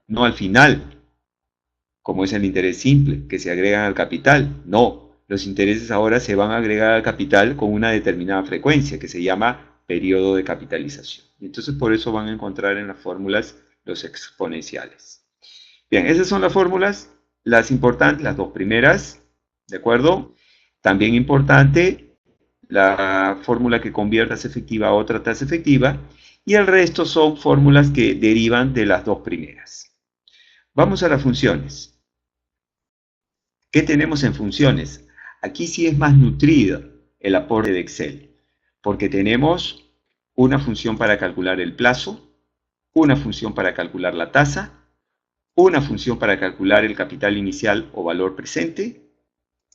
no al final, como es el interés simple, que se agregan al capital. No, los intereses ahora se van a agregar al capital con una determinada frecuencia, que se llama periodo de capitalización. Y entonces por eso van a encontrar en las fórmulas los exponenciales. Bien, esas son las fórmulas, las importantes, las dos primeras, ¿de acuerdo? También importante la fórmula que convierte tasa efectiva a otra tasa efectiva, y el resto son fórmulas que derivan de las dos primeras. Vamos a las funciones. ¿Qué tenemos en funciones? Aquí sí es más nutrido el aporte de Excel, porque tenemos una función para calcular el plazo, una función para calcular la tasa, una función para calcular el capital inicial o valor presente,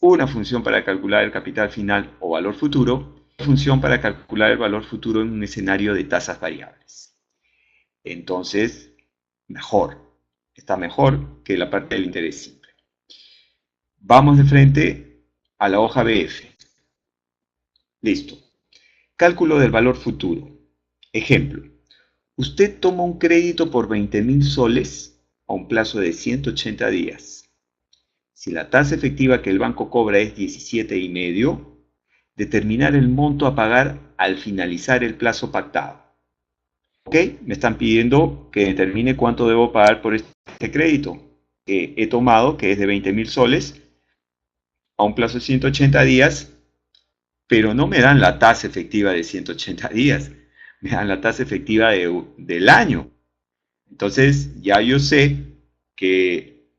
una función para calcular el capital final o valor futuro, y una función para calcular el valor futuro en un escenario de tasas variables. Entonces, está mejor que la parte del interés simple. Vamos de frente a la hoja BF. Listo. Cálculo del valor futuro. Ejemplo. Usted toma un crédito por 20.000 soles a un plazo de 180 días. Si la tasa efectiva que el banco cobra es 17,5, determinar el monto a pagar al finalizar el plazo pactado. ¿Ok? Me están pidiendo que determine cuánto debo pagar por este crédito que he tomado, que es de 20.000 soles, a un plazo de 180 días, pero no me dan la tasa efectiva de 180 días, me dan la tasa efectiva del año. Entonces ya yo sé que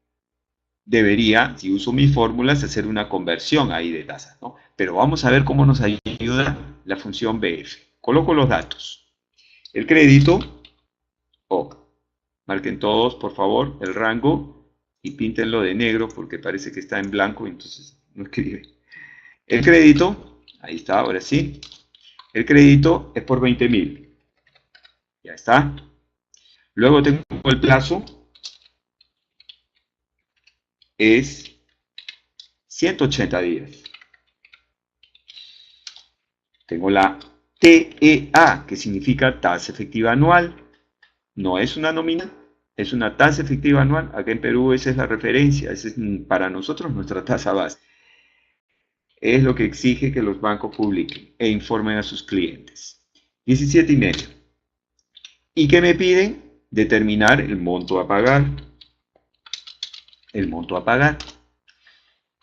debería, si uso mis fórmulas, hacer una conversión ahí de tasas, ¿no? Pero vamos a ver cómo nos ayuda la función BF. Coloco los datos. El crédito, marquen todos, por favor, el rango y píntenlo de negro porque parece que está en blanco, entonces no escribe. El crédito, ahí está, ahora sí. El crédito es por 20.000. Ya está. Luego tengo el plazo, es 180 días. Tengo la TEA, que significa tasa efectiva anual. No es una nómina, es una tasa efectiva anual. Acá en Perú esa es la referencia, esa es para nosotros nuestra tasa base. Es lo que exige que los bancos publiquen e informen a sus clientes. 17,5. ¿Y qué me piden? Determinar el monto a pagar. El monto a pagar.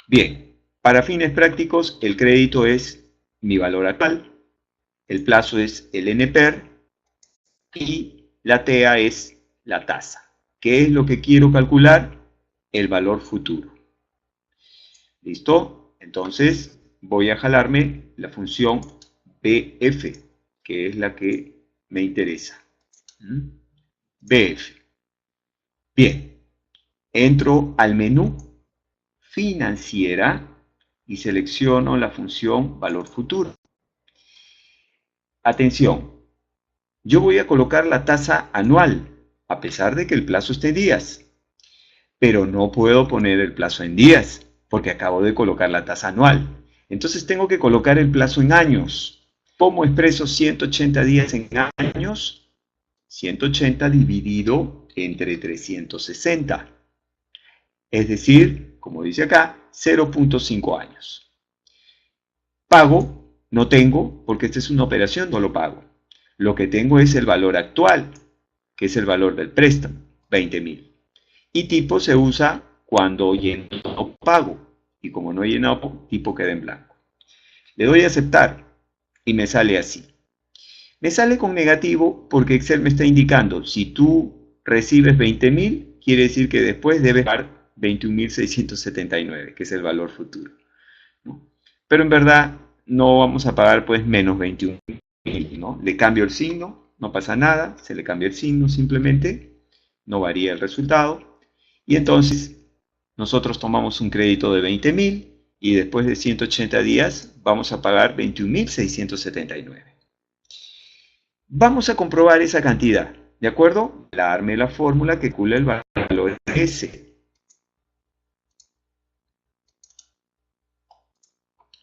Bien, para fines prácticos, el crédito es mi valor actual, el plazo es el NPER y la TEA es la tasa. ¿Qué es lo que quiero calcular? El valor futuro. ¿Listo? Entonces voy a jalarme la función BF, que es la que me interesa. BF. Bien, entro al menú financiera y selecciono la función valor futuro. Atención, yo voy a colocar la tasa anual, a pesar de que el plazo esté en días, pero no puedo poner el plazo en días, porque acabo de colocar la tasa anual. Entonces tengo que colocar el plazo en años. ¿Cómo expreso 180 días en años? 180 dividido entre 360. Es decir, como dice acá, 0,5 años. Pago, no tengo, porque esta es una operación, no lo pago. Lo que tengo es el valor actual, que es el valor del préstamo, 20.000. Y tipo se usa cuando lleno pago. Y como no he llenado, tipo queda en blanco. Le doy a aceptar y me sale así. Me sale con negativo porque Excel me está indicando, si tú recibes 20.000, quiere decir que después debes pagar 21.679, que es el valor futuro, ¿no? Pero en verdad no vamos a pagar pues menos 21.000, ¿no? Le cambio el signo, no pasa nada, se le cambia el signo simplemente, no varía el resultado. Y entonces nosotros tomamos un crédito de 20.000 y después de 180 días vamos a pagar 21.679. Vamos a comprobar esa cantidad, ¿de acuerdo? La armé la fórmula que calcula el valor S.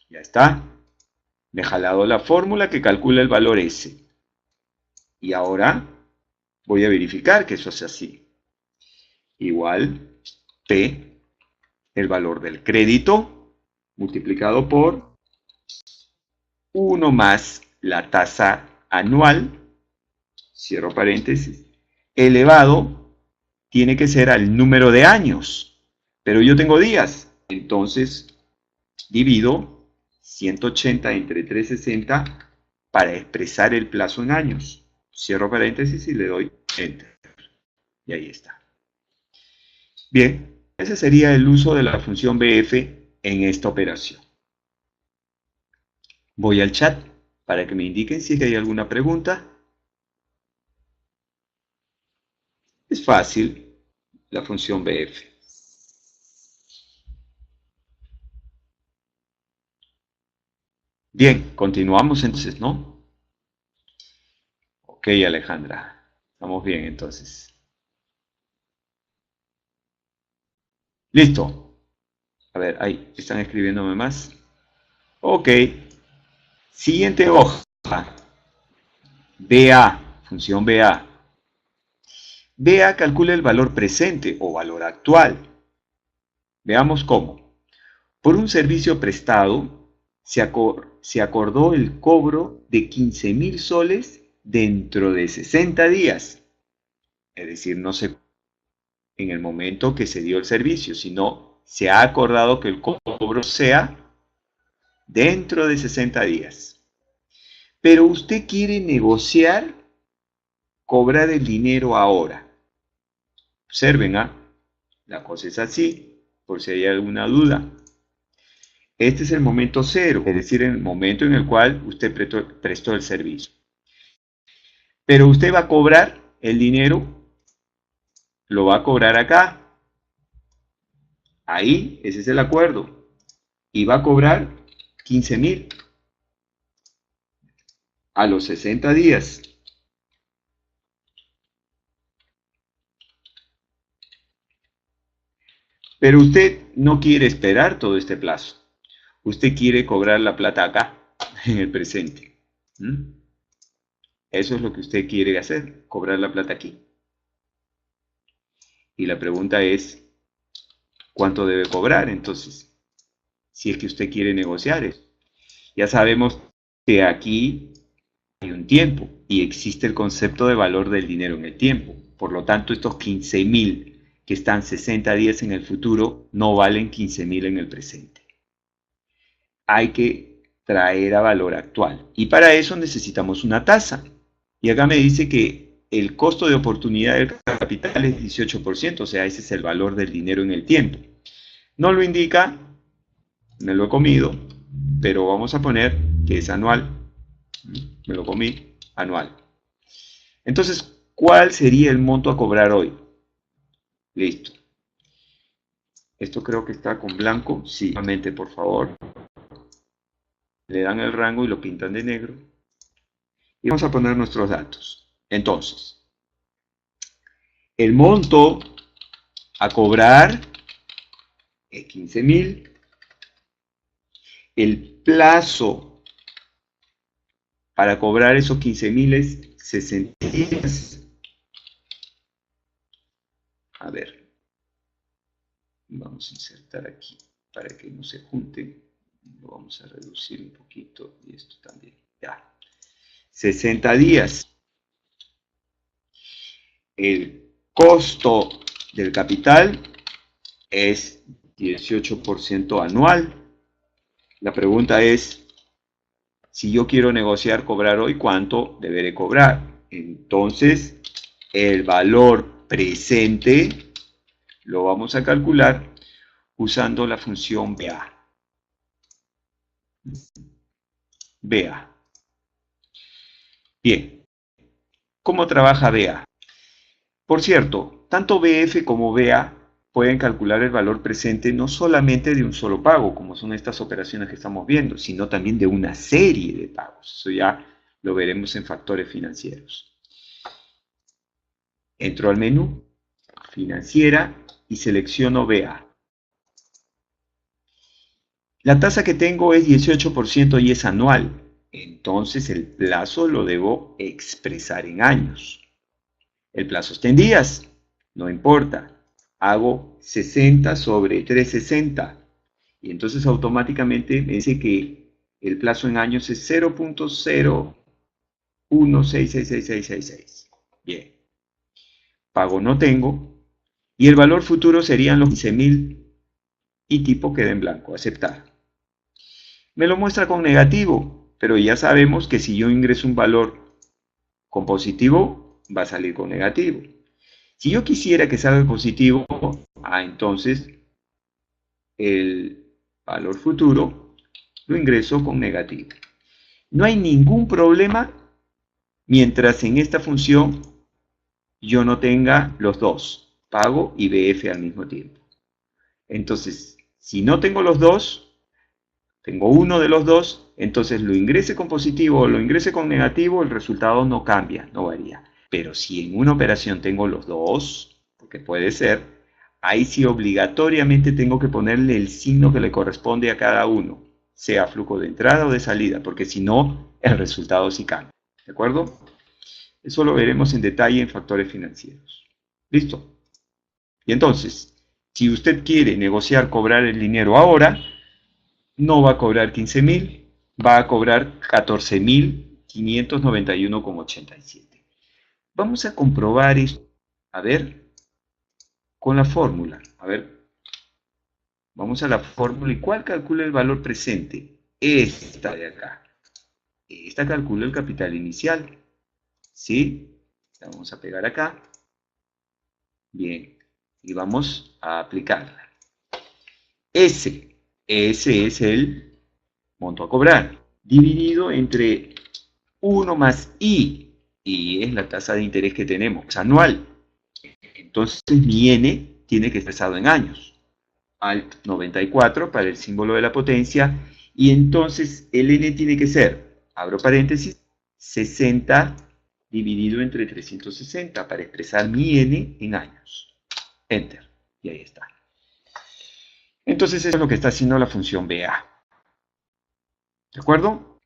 Ya está. Me he jalado la fórmula que calcula el valor S. Y ahora voy a verificar que eso sea así. Igual P, el valor del crédito, multiplicado por 1 más la tasa anual, cierro paréntesis, elevado, tiene que ser al número de años, pero yo tengo días, entonces divido 180 entre 360 para expresar el plazo en años. Cierro paréntesis y le doy Enter. Y ahí está. Bien, ese sería el uso de la función BF en esta operación. Voy al chat para que me indiquen si es que hay alguna pregunta. Es fácil, la función BF. Bien, continuamos entonces, ¿no? Ok, Alejandra. Estamos bien entonces. Listo. A ver, ahí, están escribiéndome más. Ok. Siguiente hoja. BA, función BA. BA calcula el valor presente o valor actual. Veamos cómo. Por un servicio prestado, se acordó el cobro de 15.000 soles dentro de 60 días. Es decir, no se en el momento que se dio el servicio, sino se ha acordado que el cobro sea dentro de 60 días. Pero usted quiere negociar, cobrar el dinero ahora. Observen, la cosa es así, por si hay alguna duda. Este es el momento cero, es decir, el momento en el cual usted prestó el servicio. Pero usted va a cobrar el dinero, lo va a cobrar acá. Ahí, ese es el acuerdo. Y va a cobrar 15.000 a los 60 días. Pero usted no quiere esperar todo este plazo. Usted quiere cobrar la plata acá, en el presente. Eso es lo que usted quiere hacer, cobrar la plata aquí. Y la pregunta es, ¿cuánto debe cobrar entonces? Si es que usted quiere negociar eso. Ya sabemos que aquí hay un tiempo y existe el concepto de valor del dinero en el tiempo. Por lo tanto, estos 15.000 que están 60 días en el futuro no valen 15.000 en el presente. Hay que traer a valor actual. Y para eso necesitamos una tasa. Y acá me dice que el costo de oportunidad del capital es 18%, o sea, ese es el valor del dinero en el tiempo. No lo indica, me lo he comido, pero vamos a poner que es anual. Me lo comí, anual. Entonces, ¿cuál sería el monto a cobrar hoy? Listo. Esto creo que está con blanco. Sí, nuevamente, por favor. Le dan el rango y lo pintan de negro. Y vamos a poner nuestros datos. Entonces, el monto a cobrar es 15.000. El plazo para cobrar esos 15.000 es 60 días. A ver, vamos a insertar aquí para que no se junten. Lo vamos a reducir un poquito y esto también. Ya. 60 días. El costo del capital es 18% anual. La pregunta es, si yo quiero negociar cobrar hoy, ¿cuánto deberé cobrar? Entonces, el valor presente lo vamos a calcular usando la función BA. BA. Bien, ¿cómo trabaja BA? Por cierto, tanto BF como BA pueden calcular el valor presente no solamente de un solo pago, como son estas operaciones que estamos viendo, sino también de una serie de pagos. Eso ya lo veremos en factores financieros. Entro al menú, financiera, y selecciono BA. La tasa que tengo es 18% y es anual, entonces el plazo lo debo expresar en años. El plazo está en días, no importa. Hago 60 sobre 360 y entonces automáticamente me dice que el plazo en años es 0.01666666. Bien. Pago no tengo y el valor futuro serían los 15.000 y tipo queda en blanco, aceptar. Me lo muestra con negativo, pero ya sabemos que si yo ingreso un valor con positivo, va a salir con negativo. Si yo quisiera que salga positivo, entonces el valor futuro lo ingreso con negativo. No hay ningún problema mientras en esta función yo no tenga los dos, pago y BF al mismo tiempo. Entonces, si no tengo los dos, tengo uno de los dos, entonces lo ingrese con positivo o lo ingrese con negativo, el resultado no cambia, no varía. Pero si en una operación tengo los dos, porque puede ser, ahí sí obligatoriamente tengo que ponerle el signo que le corresponde a cada uno, sea flujo de entrada o de salida, porque si no, el resultado sí cambia. ¿De acuerdo? Eso lo veremos en detalle en factores financieros. ¿Listo? Y entonces, si usted quiere negociar cobrar el dinero ahora, no va a cobrar 15.000, va a cobrar 14.591,87. Vamos a comprobar esto. A ver, con la fórmula. A ver, vamos a la fórmula. ¿Y cuál calcula el valor presente? Esta de acá. Esta calcula el capital inicial. ¿Sí? La vamos a pegar acá. Bien. Y vamos a aplicarla. Ese es el monto a cobrar. Dividido entre 1 más I. Y es la tasa de interés que tenemos, anual. Entonces mi N tiene que ser expresado en años. Alt 94 para el símbolo de la potencia. Y entonces el N tiene que ser, abro paréntesis, 60 dividido entre 360 para expresar mi N en años. Enter. Y ahí está. Entonces eso es lo que está haciendo la función BA. ¿De acuerdo?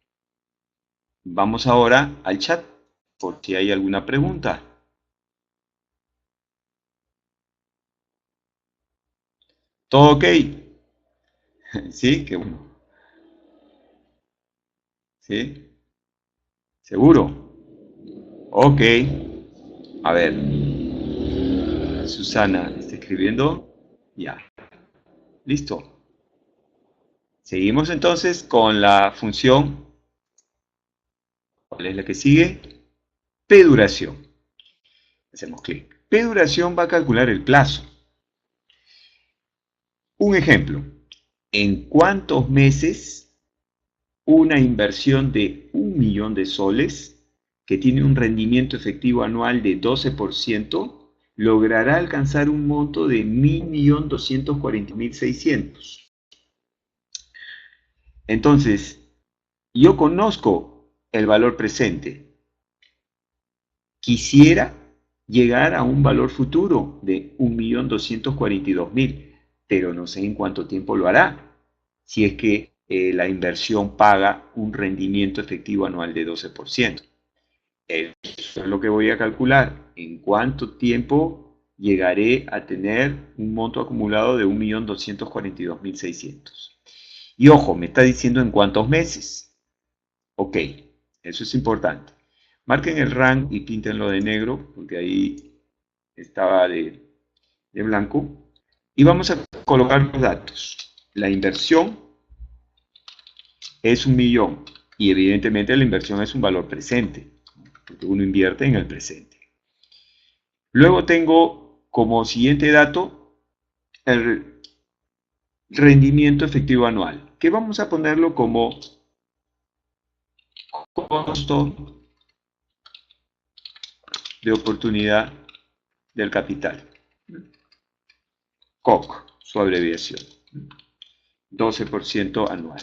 Vamos ahora al chat por si hay alguna pregunta. ¿Todo ok? ¿Sí? Qué bueno. ¿Sí? ¿Seguro? Ok. A ver. Susana, ¿está escribiendo? Ya. Listo. Seguimos entonces con la función. ¿Cuál es la que sigue? P duración. Hacemos clic. P duración va a calcular el plazo. Un ejemplo. ¿En cuántos meses una inversión de 1.000.000 de soles, que tiene un rendimiento efectivo anual de 12%, logrará alcanzar un monto de 1.240.600? Entonces, yo conozco el valor presente. Quisiera llegar a un valor futuro de 1.242.000, pero no sé en cuánto tiempo lo hará, si es que la inversión paga un rendimiento efectivo anual de 12%. Eso es lo que voy a calcular. ¿En cuánto tiempo llegaré a tener un monto acumulado de 1.242.600? Y ojo, me está diciendo en cuántos meses. Ok, eso es importante. Marquen el rank y píntenlo de negro, porque ahí estaba de blanco. Y vamos a colocar los datos. La inversión es 1.000.000 y evidentemente la inversión es un valor presente, porque uno invierte en el presente. Luego tengo como siguiente dato el rendimiento efectivo anual, que vamos a ponerlo como costo de oportunidad del capital. COC, su abreviación. 12% anual.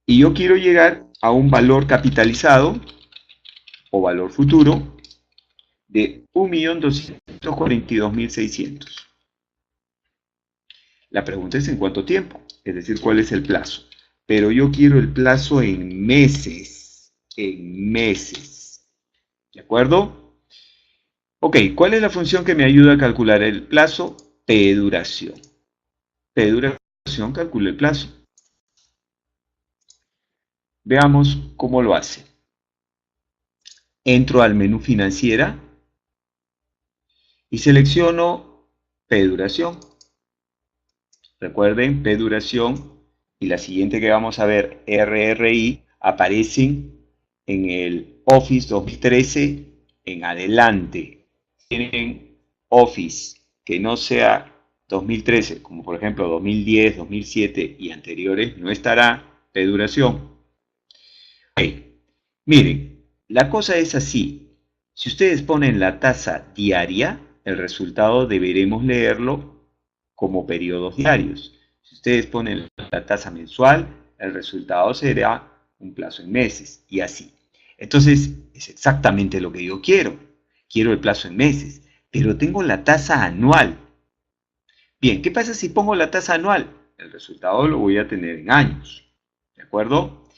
Y yo quiero llegar a un valor capitalizado o valor futuro de 1.242.600. La pregunta es en cuánto tiempo, es decir, cuál es el plazo. Pero yo quiero el plazo en meses. En meses. ¿De acuerdo? Ok, ¿cuál es la función que me ayuda a calcular el plazo? P duración. P duración calcula el plazo. Veamos cómo lo hace. Entro al menú financiera y selecciono P duración. Recuerden, P duración y la siguiente que vamos a ver, RRI, aparecen en el Office 2013 en adelante. Tienen Office que no sea 2013, como por ejemplo 2010, 2007 y anteriores, no estará P duración. Okay. Miren, la cosa es así. Si ustedes ponen la tasa diaria, el resultado deberemos leerlo como periodos diarios. Si ustedes ponen la tasa mensual, el resultado será un plazo en meses y así. Entonces, es exactamente lo que yo quiero. Quiero el plazo en meses. pero tengo la tasa anual. Bien, ¿qué pasa si pongo la tasa anual? El resultado lo voy a tener en años, ¿de acuerdo?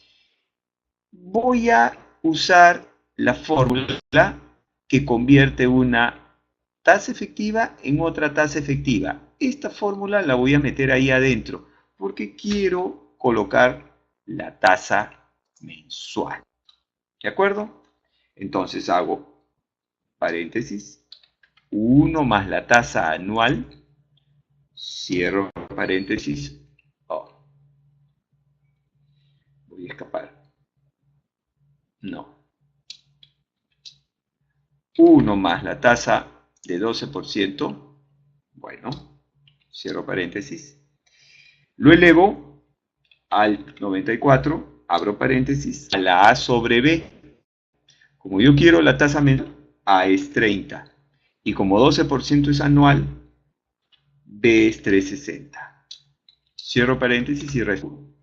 Voy a usar la fórmula que convierte una tasa efectiva en otra tasa efectiva. Esta fórmula la voy a meter ahí adentro porque quiero colocar la tasa mensual. ¿De acuerdo? Entonces hago paréntesis, 1 más la tasa anual, cierro paréntesis, oh, voy a escapar, no, 1 más la tasa de 12%, bueno, cierro paréntesis, lo elevo al 94, abro paréntesis, a la A sobre B. Como yo quiero la tasa mensual, A es 30. Y como 12% es anual, B es 360. Cierro paréntesis y resumo.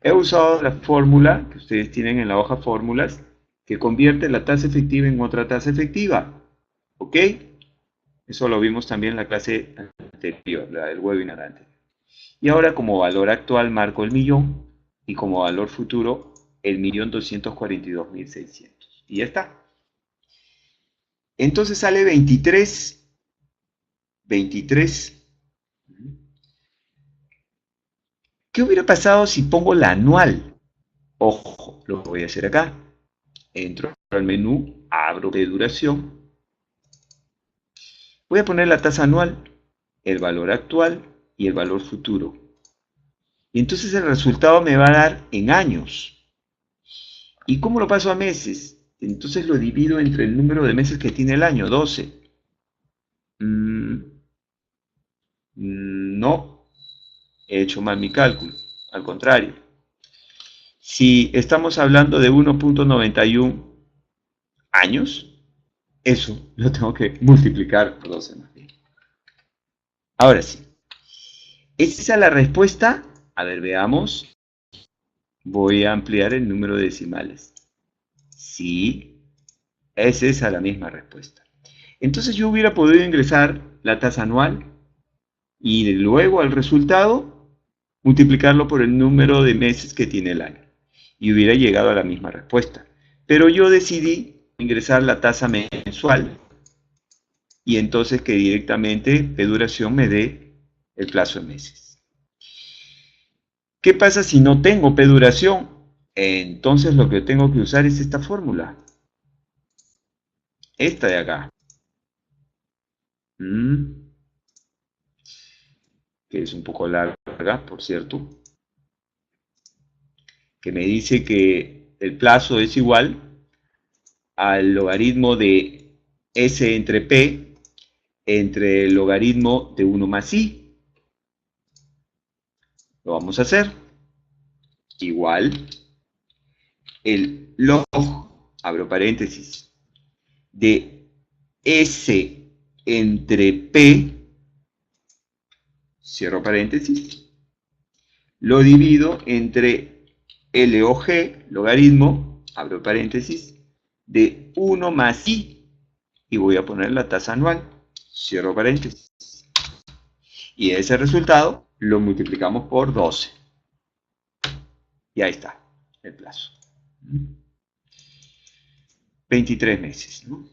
He usado la fórmula que ustedes tienen en la hoja fórmulas que convierte la tasa efectiva en otra tasa efectiva. ¿Ok? Eso lo vimos también en la clase anterior, la del webinar anterior. Y ahora como valor actual marco el millón y como valor futuro el 1.242.600. Y ya está. Entonces sale 23. 23. ¿Qué hubiera pasado si pongo la anual? Ojo, lo voy a hacer acá. Entro al menú, abro de duración. Voy a poner la tasa anual, el valor actual y el valor futuro. Y entonces el resultado me va a dar en años. ¿Y cómo lo paso a meses? Entonces lo divido entre el número de meses que tiene el año, 12. No, he hecho mal mi cálculo. Al contrario. Si estamos hablando de 1.91 años, eso lo tengo que multiplicar por 12 más bien. Ahora sí. ¿Es esa la respuesta? A ver, veamos. Voy a ampliar el número de decimales. Sí, es esa la misma respuesta. Entonces yo hubiera podido ingresar la tasa anual y luego al resultado multiplicarlo por el número de meses que tiene el año. Y hubiera llegado a la misma respuesta. Pero yo decidí ingresar la tasa mensual y entonces que directamente P duración me dé el plazo en meses. ¿Qué pasa si no tengo P duración? Entonces lo que tengo que usar es esta fórmula. Esta de acá. Que es un poco larga, por cierto. Que me dice que el plazo es igual al logaritmo de S entre P entre el logaritmo de 1 más I. Lo vamos a hacer. Igual el log, abro paréntesis, de S entre P, cierro paréntesis, lo divido entre LOG, logaritmo, abro paréntesis, de 1 más I, y voy a poner la tasa anual, cierro paréntesis. Y ese resultado lo multiplicamos por 12. Y ahí está el plazo. 23 meses, ¿no?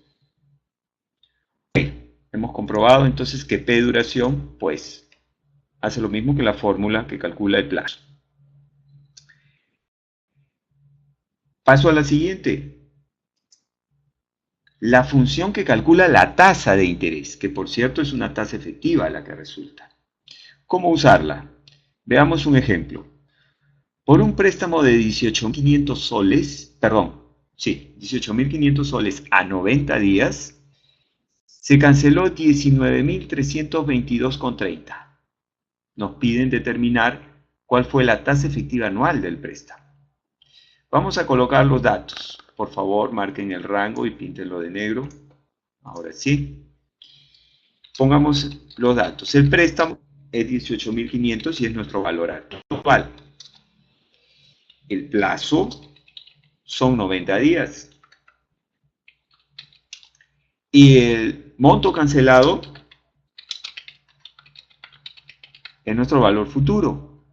Hemos comprobado entonces que P duración, pues, hace lo mismo que la fórmula que calcula el plazo. Paso a la siguiente. La función que calcula la tasa de interés, que por cierto es una tasa efectiva la que resulta. ¿Cómo usarla? Veamos un ejemplo. Por un préstamo de 18.500 soles, perdón, sí, 18.500 soles a 90 días, se canceló 19.322,30. Nos piden determinar cuál fue la tasa efectiva anual del préstamo. Vamos a colocar los datos. Por favor, marquen el rango y píntenlo de negro. Ahora sí. Pongamos los datos. El préstamo es 18.500 y es nuestro valor actual. El plazo son 90 días. Y el monto cancelado es nuestro valor futuro,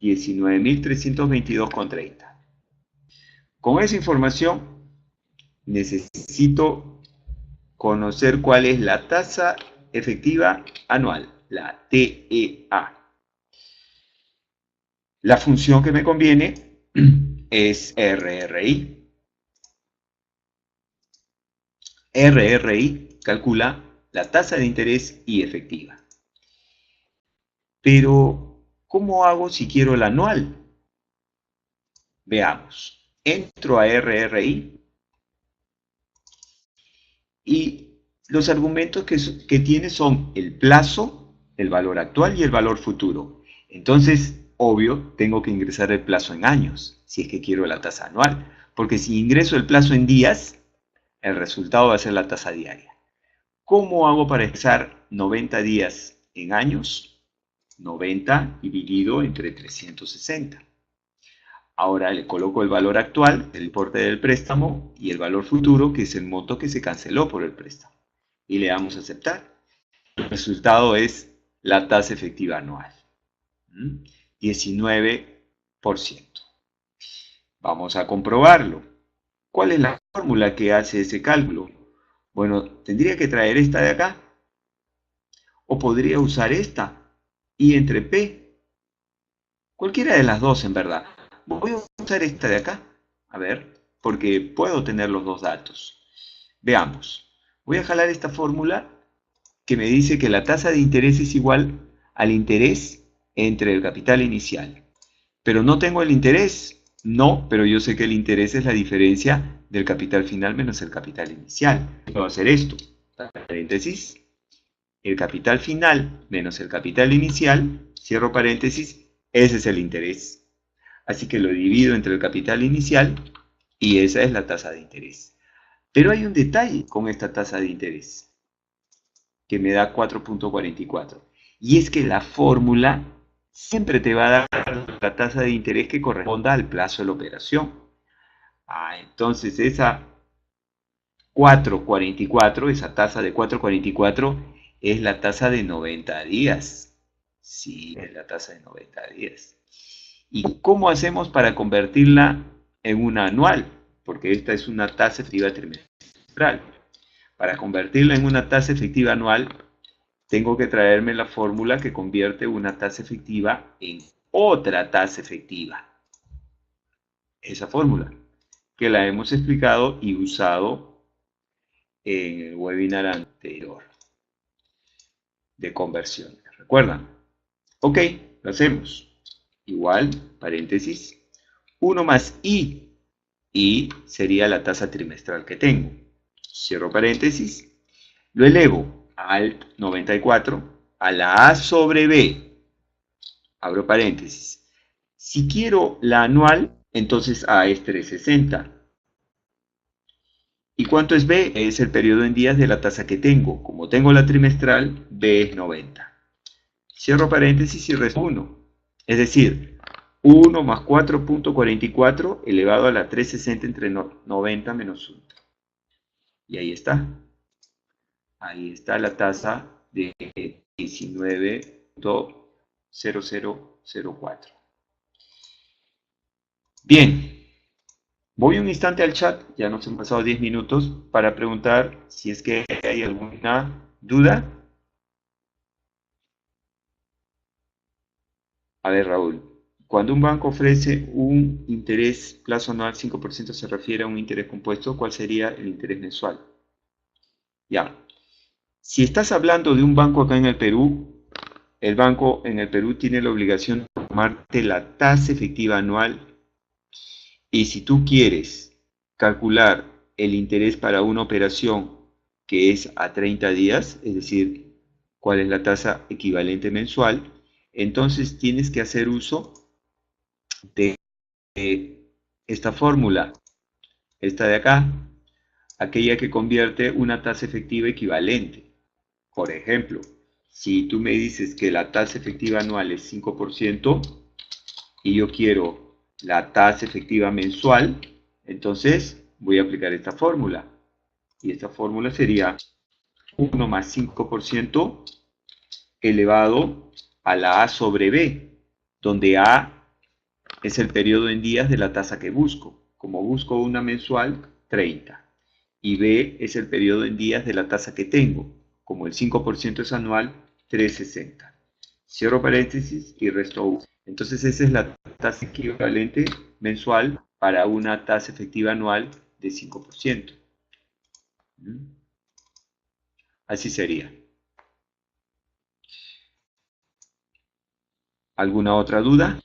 19.322,30. Con esa información necesito conocer cuál es la tasa efectiva anual, la TEA. La función que me conviene es RRI. RRI calcula la tasa de interés y efectiva. Pero, ¿cómo hago si quiero la anual? Veamos. Entro a RRI y los argumentos que tiene son el plazo, el valor actual y el valor futuro. Entonces, obvio, tengo que ingresar el plazo en años, si es que quiero la tasa anual. Porque si ingreso el plazo en días, el resultado va a ser la tasa diaria. ¿Cómo hago para ingresar 90 días en años? 90 dividido entre 360. Ahora le coloco el valor actual, el importe del préstamo, y el valor futuro, que es el monto que se canceló por el préstamo. Y le damos a aceptar. El resultado es la tasa efectiva anual. 19%. Vamos a comprobarlo. ¿Cuál es la fórmula que hace ese cálculo? Bueno, tendría que traer esta de acá. O podría usar esta. I entre P. Cualquiera de las dos, en verdad. Voy a usar esta de acá. A ver, porque puedo tener los dos datos. Veamos. Voy a jalar esta fórmula que me dice que la tasa de interés es igual al interés entre el capital inicial. Pero no tengo el interés. No, pero yo sé que el interés es la diferencia del capital final menos el capital inicial. Voy a hacer esto. Paréntesis. El capital final menos el capital inicial, cierro paréntesis, ese es el interés. Así que lo divido entre el capital inicial y esa es la tasa de interés. Pero hay un detalle con esta tasa de interés, que me da 4.44. Y es que la fórmula siempre te va a dar la tasa de interés que corresponda al plazo de la operación. Entonces esa 4.44, esa tasa de 4.44, es la tasa de 90 días. Sí, es la tasa de 90 días. ¿Y cómo hacemos para convertirla en una anual? Porque esta es una tasa efectiva trimestral. Para convertirla en una tasa efectiva anual, tengo que traerme la fórmula que convierte una tasa efectiva en otra tasa efectiva. Esa fórmula, que la hemos explicado y usado en el webinar anterior de conversión. ¿Recuerdan? Ok, lo hacemos. Igual, paréntesis, 1 más I. I sería la tasa trimestral que tengo. Cierro paréntesis. Lo elevo al 94 a la A sobre B. Abro paréntesis. Si quiero la anual, entonces A es 360. ¿Y cuánto es B? Es el periodo en días de la tasa que tengo. Como tengo la trimestral, B es 90. Cierro paréntesis y resto 1. Es decir, 1 más 4.44 elevado a la 360 entre 90 menos 1. Y ahí está. Ahí está la tasa de 19.0004. Bien. Voy un instante al chat, ya nos han pasado 10 minutos, para preguntar si es que hay alguna duda. A ver, Raúl, cuando un banco ofrece un interés plazo anual 5%, se refiere a un interés compuesto, ¿cuál sería el interés mensual? Ya. Si estás hablando de un banco acá en el Perú, el banco en el Perú tiene la obligación de tomarte la tasa efectiva anual. Y si tú quieres calcular el interés para una operación que es a 30 días, es decir, cuál es la tasa equivalente mensual, entonces tienes que hacer uso de esta fórmula, esta de acá, aquella que convierte una tasa efectiva equivalente. Por ejemplo, si tú me dices que la tasa efectiva anual es 5% y yo quiero la tasa efectiva mensual, entonces voy a aplicar esta fórmula. Y esta fórmula sería 1 más 5% elevado a la A sobre B, donde A es el periodo en días de la tasa que busco. Como busco una mensual, 30. Y B es el periodo en días de la tasa que tengo. Como el 5% es anual, 360. Cierro paréntesis y resto 1. Entonces esa es la tasa equivalente mensual para una tasa efectiva anual de 5%. Así sería. ¿Alguna otra duda?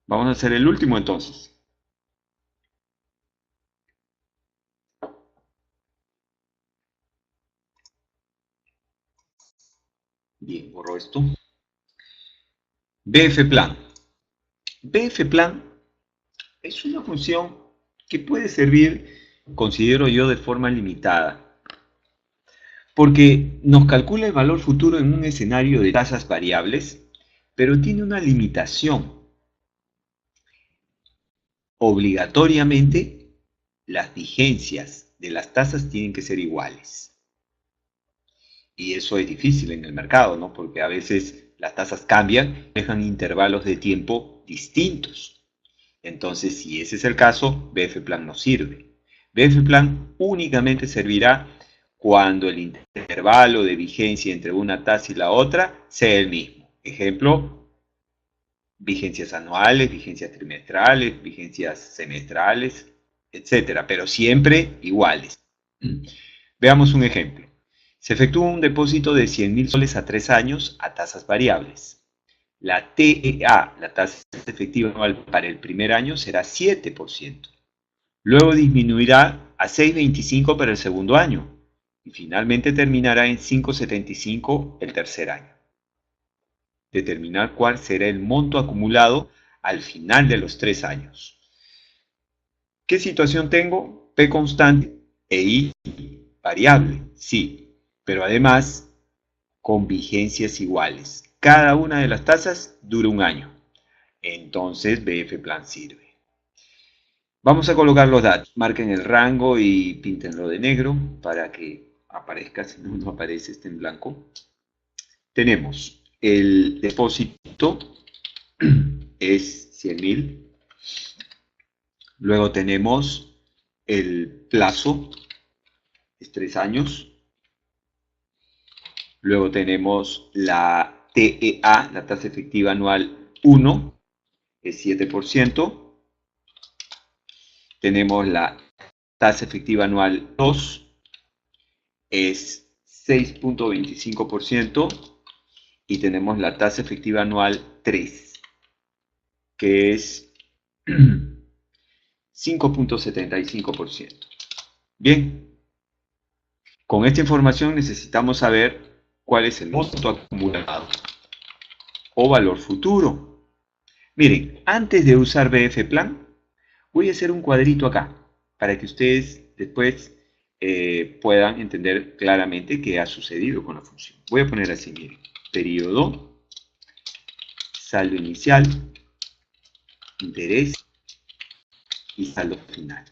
Vamos a hacer el último entonces. Bien, borro esto. BF-plan. BF-plan es una función que puede servir, considero yo, de forma limitada, porque nos calcula el valor futuro en un escenario de tasas variables, pero tiene una limitación. Obligatoriamente, las vigencias de las tasas tienen que ser iguales. Y eso es difícil en el mercado, ¿no? Porque a veces las tasas cambian, dejan intervalos de tiempo distintos. Entonces, si ese es el caso, BF-plan no sirve. BF-plan únicamente servirá cuando el intervalo de vigencia entre una tasa y la otra sea el mismo. Ejemplo, vigencias anuales, vigencias trimestrales, vigencias semestrales, etcétera, pero siempre iguales. Veamos un ejemplo. Se efectúa un depósito de 100.000 soles a 3 años a tasas variables. La TEA, la tasa efectiva anual para el primer año, será 7%. Luego disminuirá a 6,25 para el segundo año y finalmente terminará en 5,75 el tercer año. Determinar cuál será el monto acumulado al final de los 3 años. ¿Qué situación tengo? P constante e I variable, sí, pero además con vigencias iguales. Cada una de las tasas dura un año. Entonces BF-plan sirve. Vamos a colocar los datos. Marquen el rango y píntenlo de negro para que aparezca, si no, no aparece, está en blanco. Tenemos el depósito, es 100.000. Luego tenemos el plazo, es 3 años. Luego tenemos la TEA, la tasa efectiva anual 1, es 7%. Tenemos la tasa efectiva anual 2, es 6,25%. Y tenemos la tasa efectiva anual 3, que es 5,75%. Bien, con esta información necesitamos saber cuál es el monto acumulado o valor futuro. Miren, antes de usar BF-plan, voy a hacer un cuadrito acá para que ustedes después puedan entender claramente qué ha sucedido con la función. Voy a poner así, miren, periodo, saldo inicial, interés y saldo final.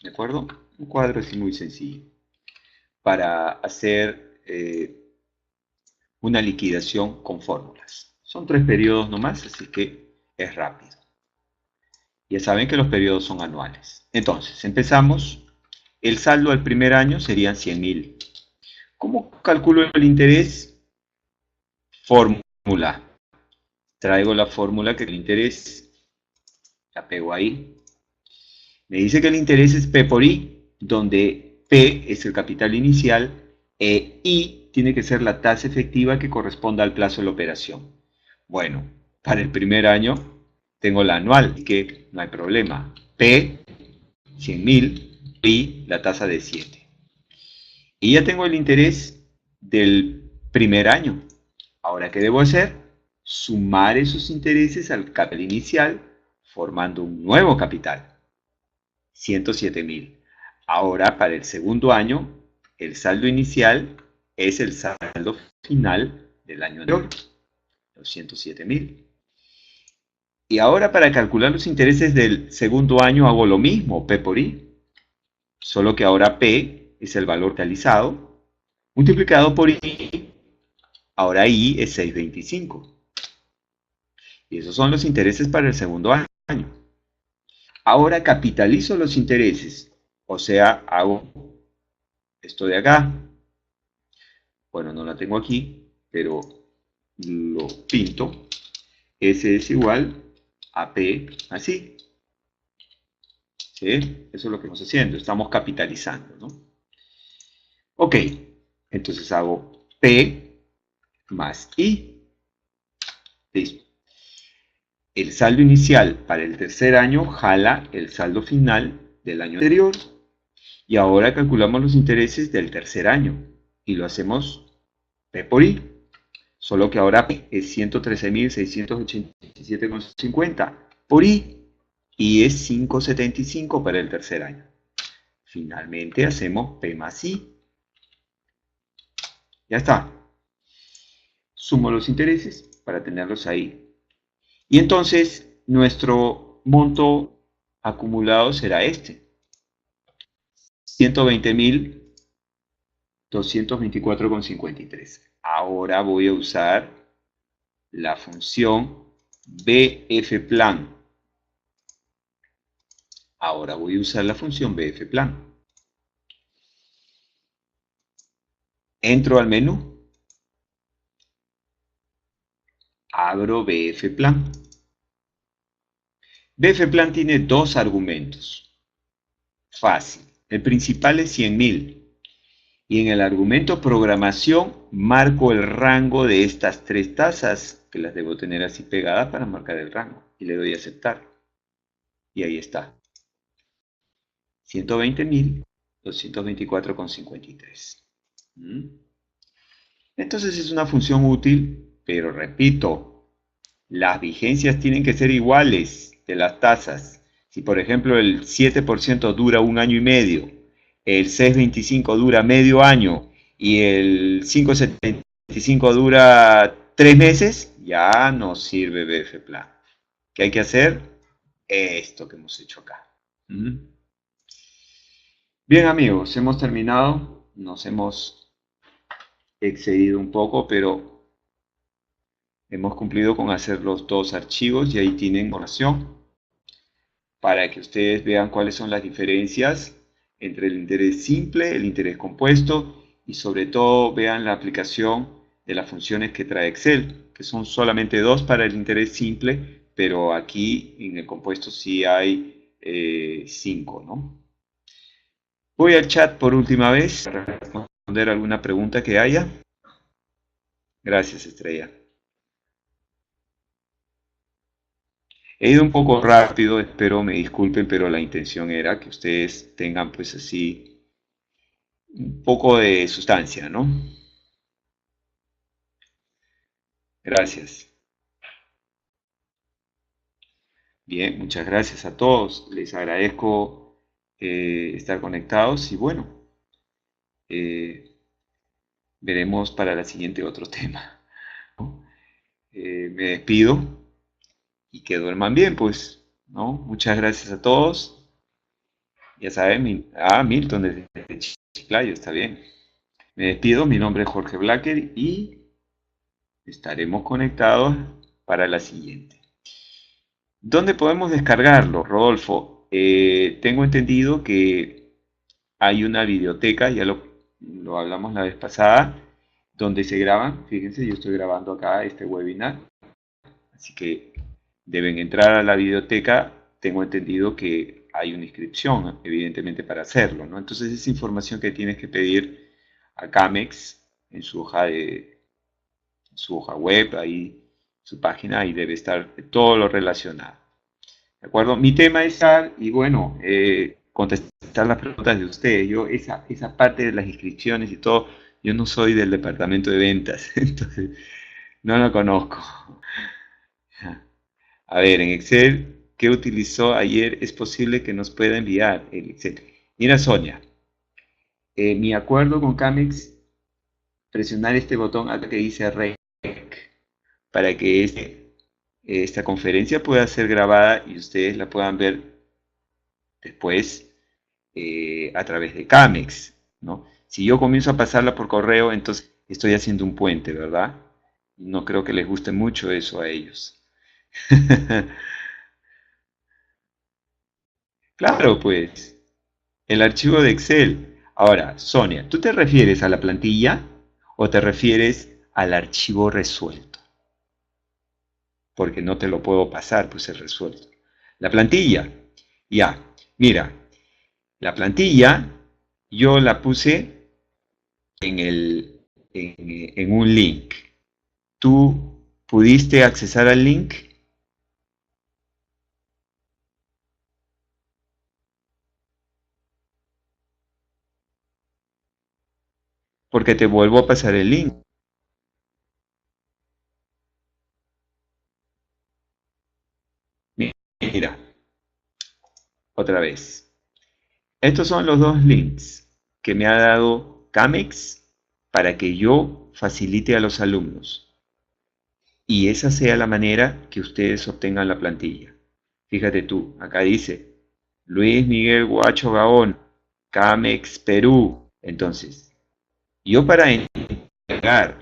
¿De acuerdo? Un cuadro así muy sencillo para hacer una liquidación con fórmulas. Son 3 periodos nomás, así que es rápido. Ya saben que los periodos son anuales. Entonces, empezamos. El saldo al primer año serían 100.000. ¿Cómo calculo el interés? Fórmula. Traigo la fórmula que el interés, la pego ahí. Me dice que el interés es P por I, donde P es el capital inicial e I tiene que ser la tasa efectiva que corresponda al plazo de la operación. Bueno, para el primer año tengo la anual, que no hay problema. P, 100.000, I, la tasa de 7. Y ya tengo el interés del primer año. Ahora, ¿qué debo hacer? Sumar esos intereses al capital inicial, formando un nuevo capital, 107.000. Ahora, para el segundo año, el saldo inicial es el saldo final del año anterior, los 107.000. Y ahora para calcular los intereses del segundo año hago lo mismo, P por I. Solo que ahora P es el valor realizado multiplicado por I. Ahora I es 6,25. Y esos son los intereses para el segundo año. Ahora capitalizo los intereses. O sea, hago esto de acá. Bueno, no la tengo aquí, pero lo pinto. S es igual a P así. ¿Sí? Eso es lo que estamos haciendo. Estamos capitalizando, ¿no? Ok. Entonces hago P más I. Listo. El saldo inicial para el tercer año jala el saldo final del año anterior. Y ahora calculamos los intereses del tercer año. Y lo hacemos P por I. Solo que ahora P es 113.687,50 por I. Y es 5,75 para el tercer año. Finalmente hacemos P más I. Ya está. Sumo los intereses para tenerlos ahí. Y entonces nuestro monto acumulado será este. 120.224,53. Ahora voy a usar la función bfplan. Ahora voy a usar la función bfplan. Entro al menú. Abro bfplan. bfplan tiene dos argumentos. Fácil. El principal es 100.000. Y en el argumento programación marco el rango de estas tres tasas, que las debo tener así pegadas para marcar el rango. Y le doy a aceptar. Y ahí está. 120.224,53. Entonces es una función útil, pero repito, las vigencias tienen que ser iguales de las tasas. Si por ejemplo el 7% dura 1 año y medio, el 6,25 dura medio año y el 5,75 dura 3 meses, ya no sirve bfplan. ¿Qué hay que hacer? Esto que hemos hecho acá. Bien amigos, hemos terminado. Nos hemos excedido un poco, pero hemos cumplido con hacer los dos archivos y ahí tienen información para que ustedes vean cuáles son las diferencias entre el interés simple, el interés compuesto y sobre todo vean la aplicación de las funciones que trae Excel, que son solamente dos para el interés simple, pero aquí en el compuesto sí hay 5, ¿no? Voy al chat por última vez para responder alguna pregunta que haya. Gracias, Estrella. He ido un poco rápido, espero me disculpen, pero la intención era que ustedes tengan pues así un poco de sustancia, ¿no? Gracias. Bien, muchas gracias a todos. Les agradezco estar conectados y bueno, eh, veremos para la siguiente otro tema, ¿no? Me despido y que duerman bien, pues, ¿no? Muchas gracias a todos. Ya saben, Milton desde Chiclayo, está bien. Me despido, mi nombre es Jorge Blacker y estaremos conectados para la siguiente. ¿Dónde podemos descargarlo, Rodolfo? Tengo entendido que hay una biblioteca, ya lo hablamos la vez pasada, donde se graban. Fíjense, yo estoy grabando acá este webinar, así que deben entrar a la biblioteca. Tengo entendido que hay una inscripción, evidentemente, para hacerlo, ¿no? Entonces, esa información que tienes que pedir a Camex en su hoja web, ahí, su página, ahí debe estar todo lo relacionado. ¿De acuerdo? Mi tema es y bueno, contestar las preguntas de ustedes. Yo, esa parte de las inscripciones y todo, yo no soy del departamento de ventas, entonces no lo conozco. A ver, en Excel, ¿qué utilizó ayer? Es posible que nos pueda enviar el Excel. Mira, Sonia, mi acuerdo con Camex, presionar este botón acá que dice REC para que este esta conferencia pueda ser grabada y ustedes la puedan ver después a través de Camex, ¿no? Si yo comienzo a pasarla por correo, entonces estoy haciendo un puente, ¿verdad? No creo que les guste mucho eso a ellos. Claro, pues, el archivo de Excel. Ahora, Sonia, ¿tú te refieres a la plantilla o te refieres al archivo resuelto? Porque no te lo puedo pasar, pues es resuelto. La plantilla, ya, mira, la plantilla yo la puse en un link. ¿Tú pudiste accesar al link? Porque te vuelvo a pasar el link. Mira, otra vez. Estos son los dos links que me ha dado Camex para que yo facilite a los alumnos y esa sea la manera que ustedes obtengan la plantilla. Fíjate tú, acá dice Luis Miguel Guacho Gaón, Camex Perú. Entonces, yo para entregar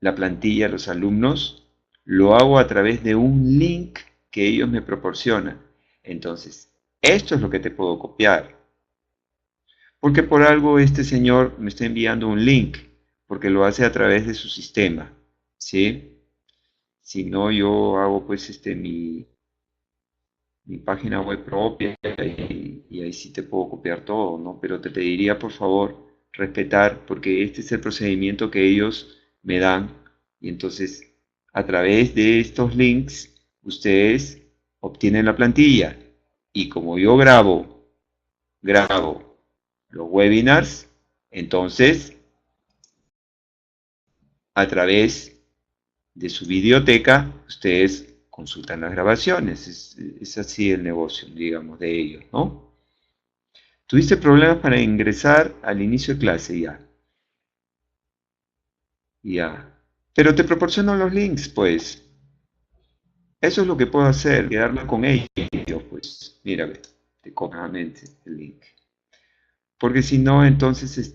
la plantilla a los alumnos lo hago a través de un link que ellos me proporcionan. Entonces, esto es lo que te puedo copiar. Porque por algo este señor me está enviando un link, porque lo hace a través de su sistema, ¿sí? Si no, yo hago pues mi página web propia y ahí sí te puedo copiar todo, ¿no? Pero te pediría por favor respetar, porque este es el procedimiento que ellos me dan y entonces a través de estos links ustedes obtienen la plantilla y como yo grabo los webinars, entonces a través de su biblioteca ustedes consultan las grabaciones. Es así el negocio, digamos, de ellos, ¿no? Tuviste problemas para ingresar al inicio de clase, ya. Ya. Pero te proporciono los links, pues. Eso es lo que puedo hacer, quedarme con ellos, pues. Mira, ve, te copio nuevamente el link. Porque si no, entonces,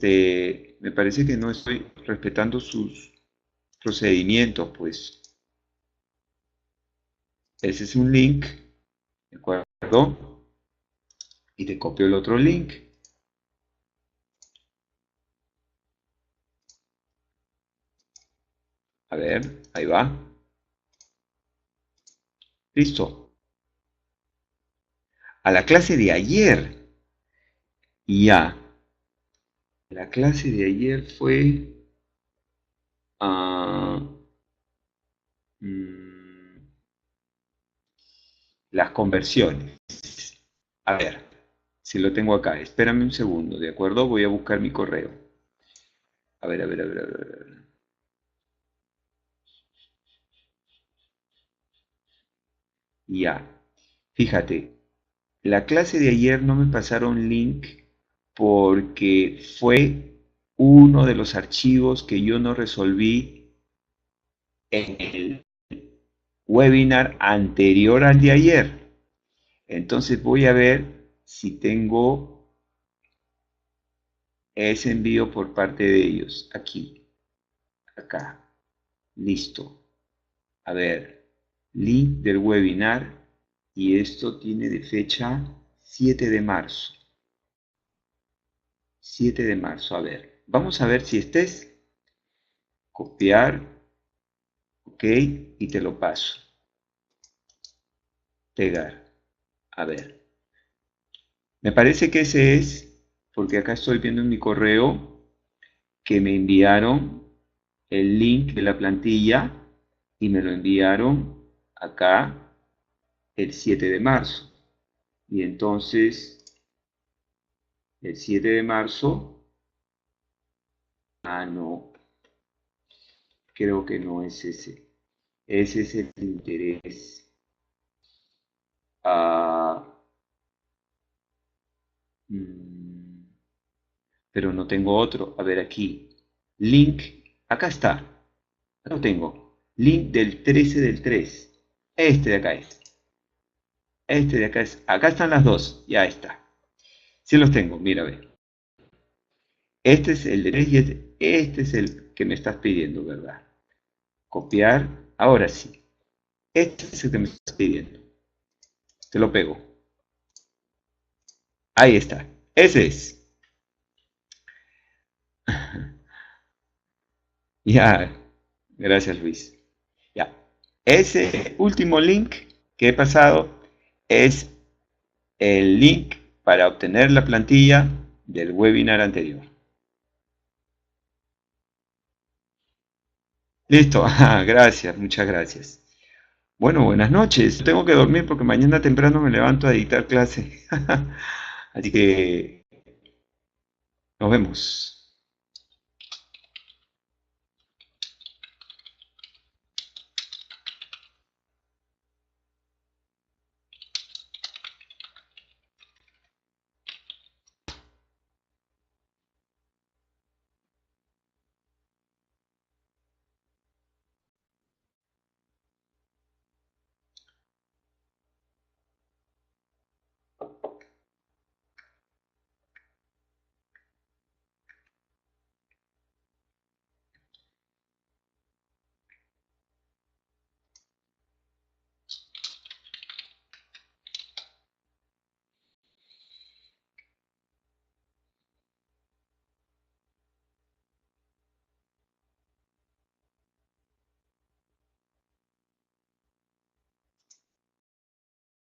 me parece que no estoy respetando sus procedimientos, pues. Ese es un link, ¿de acuerdo? Y te copio el otro link. A ver, ahí va. Listo. A la clase de ayer. Ya. La clase de ayer fue ah, mm, las conversiones. A ver, si lo tengo acá. Espérame un segundo, ¿de acuerdo? Voy a buscar mi correo. A ver, a ver, a ver, a ver. A ver. Ya. Fíjate, la clase de ayer no me pasaron link porque fue uno de los archivos que yo no resolví en el webinar anterior al de ayer. Entonces voy a ver si tengo ese envío por parte de ellos. Aquí, acá. Listo. A ver, link del webinar y esto tiene de fecha 7 de marzo. 7 de marzo. A ver, vamos a ver si estés. Copiar, ok, y te lo paso. Pegar. A ver. Me parece que ese es, porque acá estoy viendo en mi correo que me enviaron el link de la plantilla y me lo enviaron acá el 7 de marzo. Y entonces, el 7 de marzo, no, creo que no es ese. Ese es el interés. Ah, mm, pero no tengo otro. A ver aquí. Link, acá está. Lo tengo. Link del 13 del 3. Este de acá es. Este de acá es. Acá están las dos. Ya está. Sí los tengo, mira, ve. Este es el de 3 y este es el que me estás pidiendo, ¿verdad? Copiar. Ahora sí. Este es el que me estás pidiendo. Te lo pego. Ahí está. Ese es. Ya. Gracias, Luis. Ya. Ese último link que he pasado es el link para obtener la plantilla del webinar anterior. Listo. Ah, gracias, muchas gracias. Bueno, buenas noches. Tengo que dormir porque mañana temprano me levanto a dictar clase. Así que nos vemos.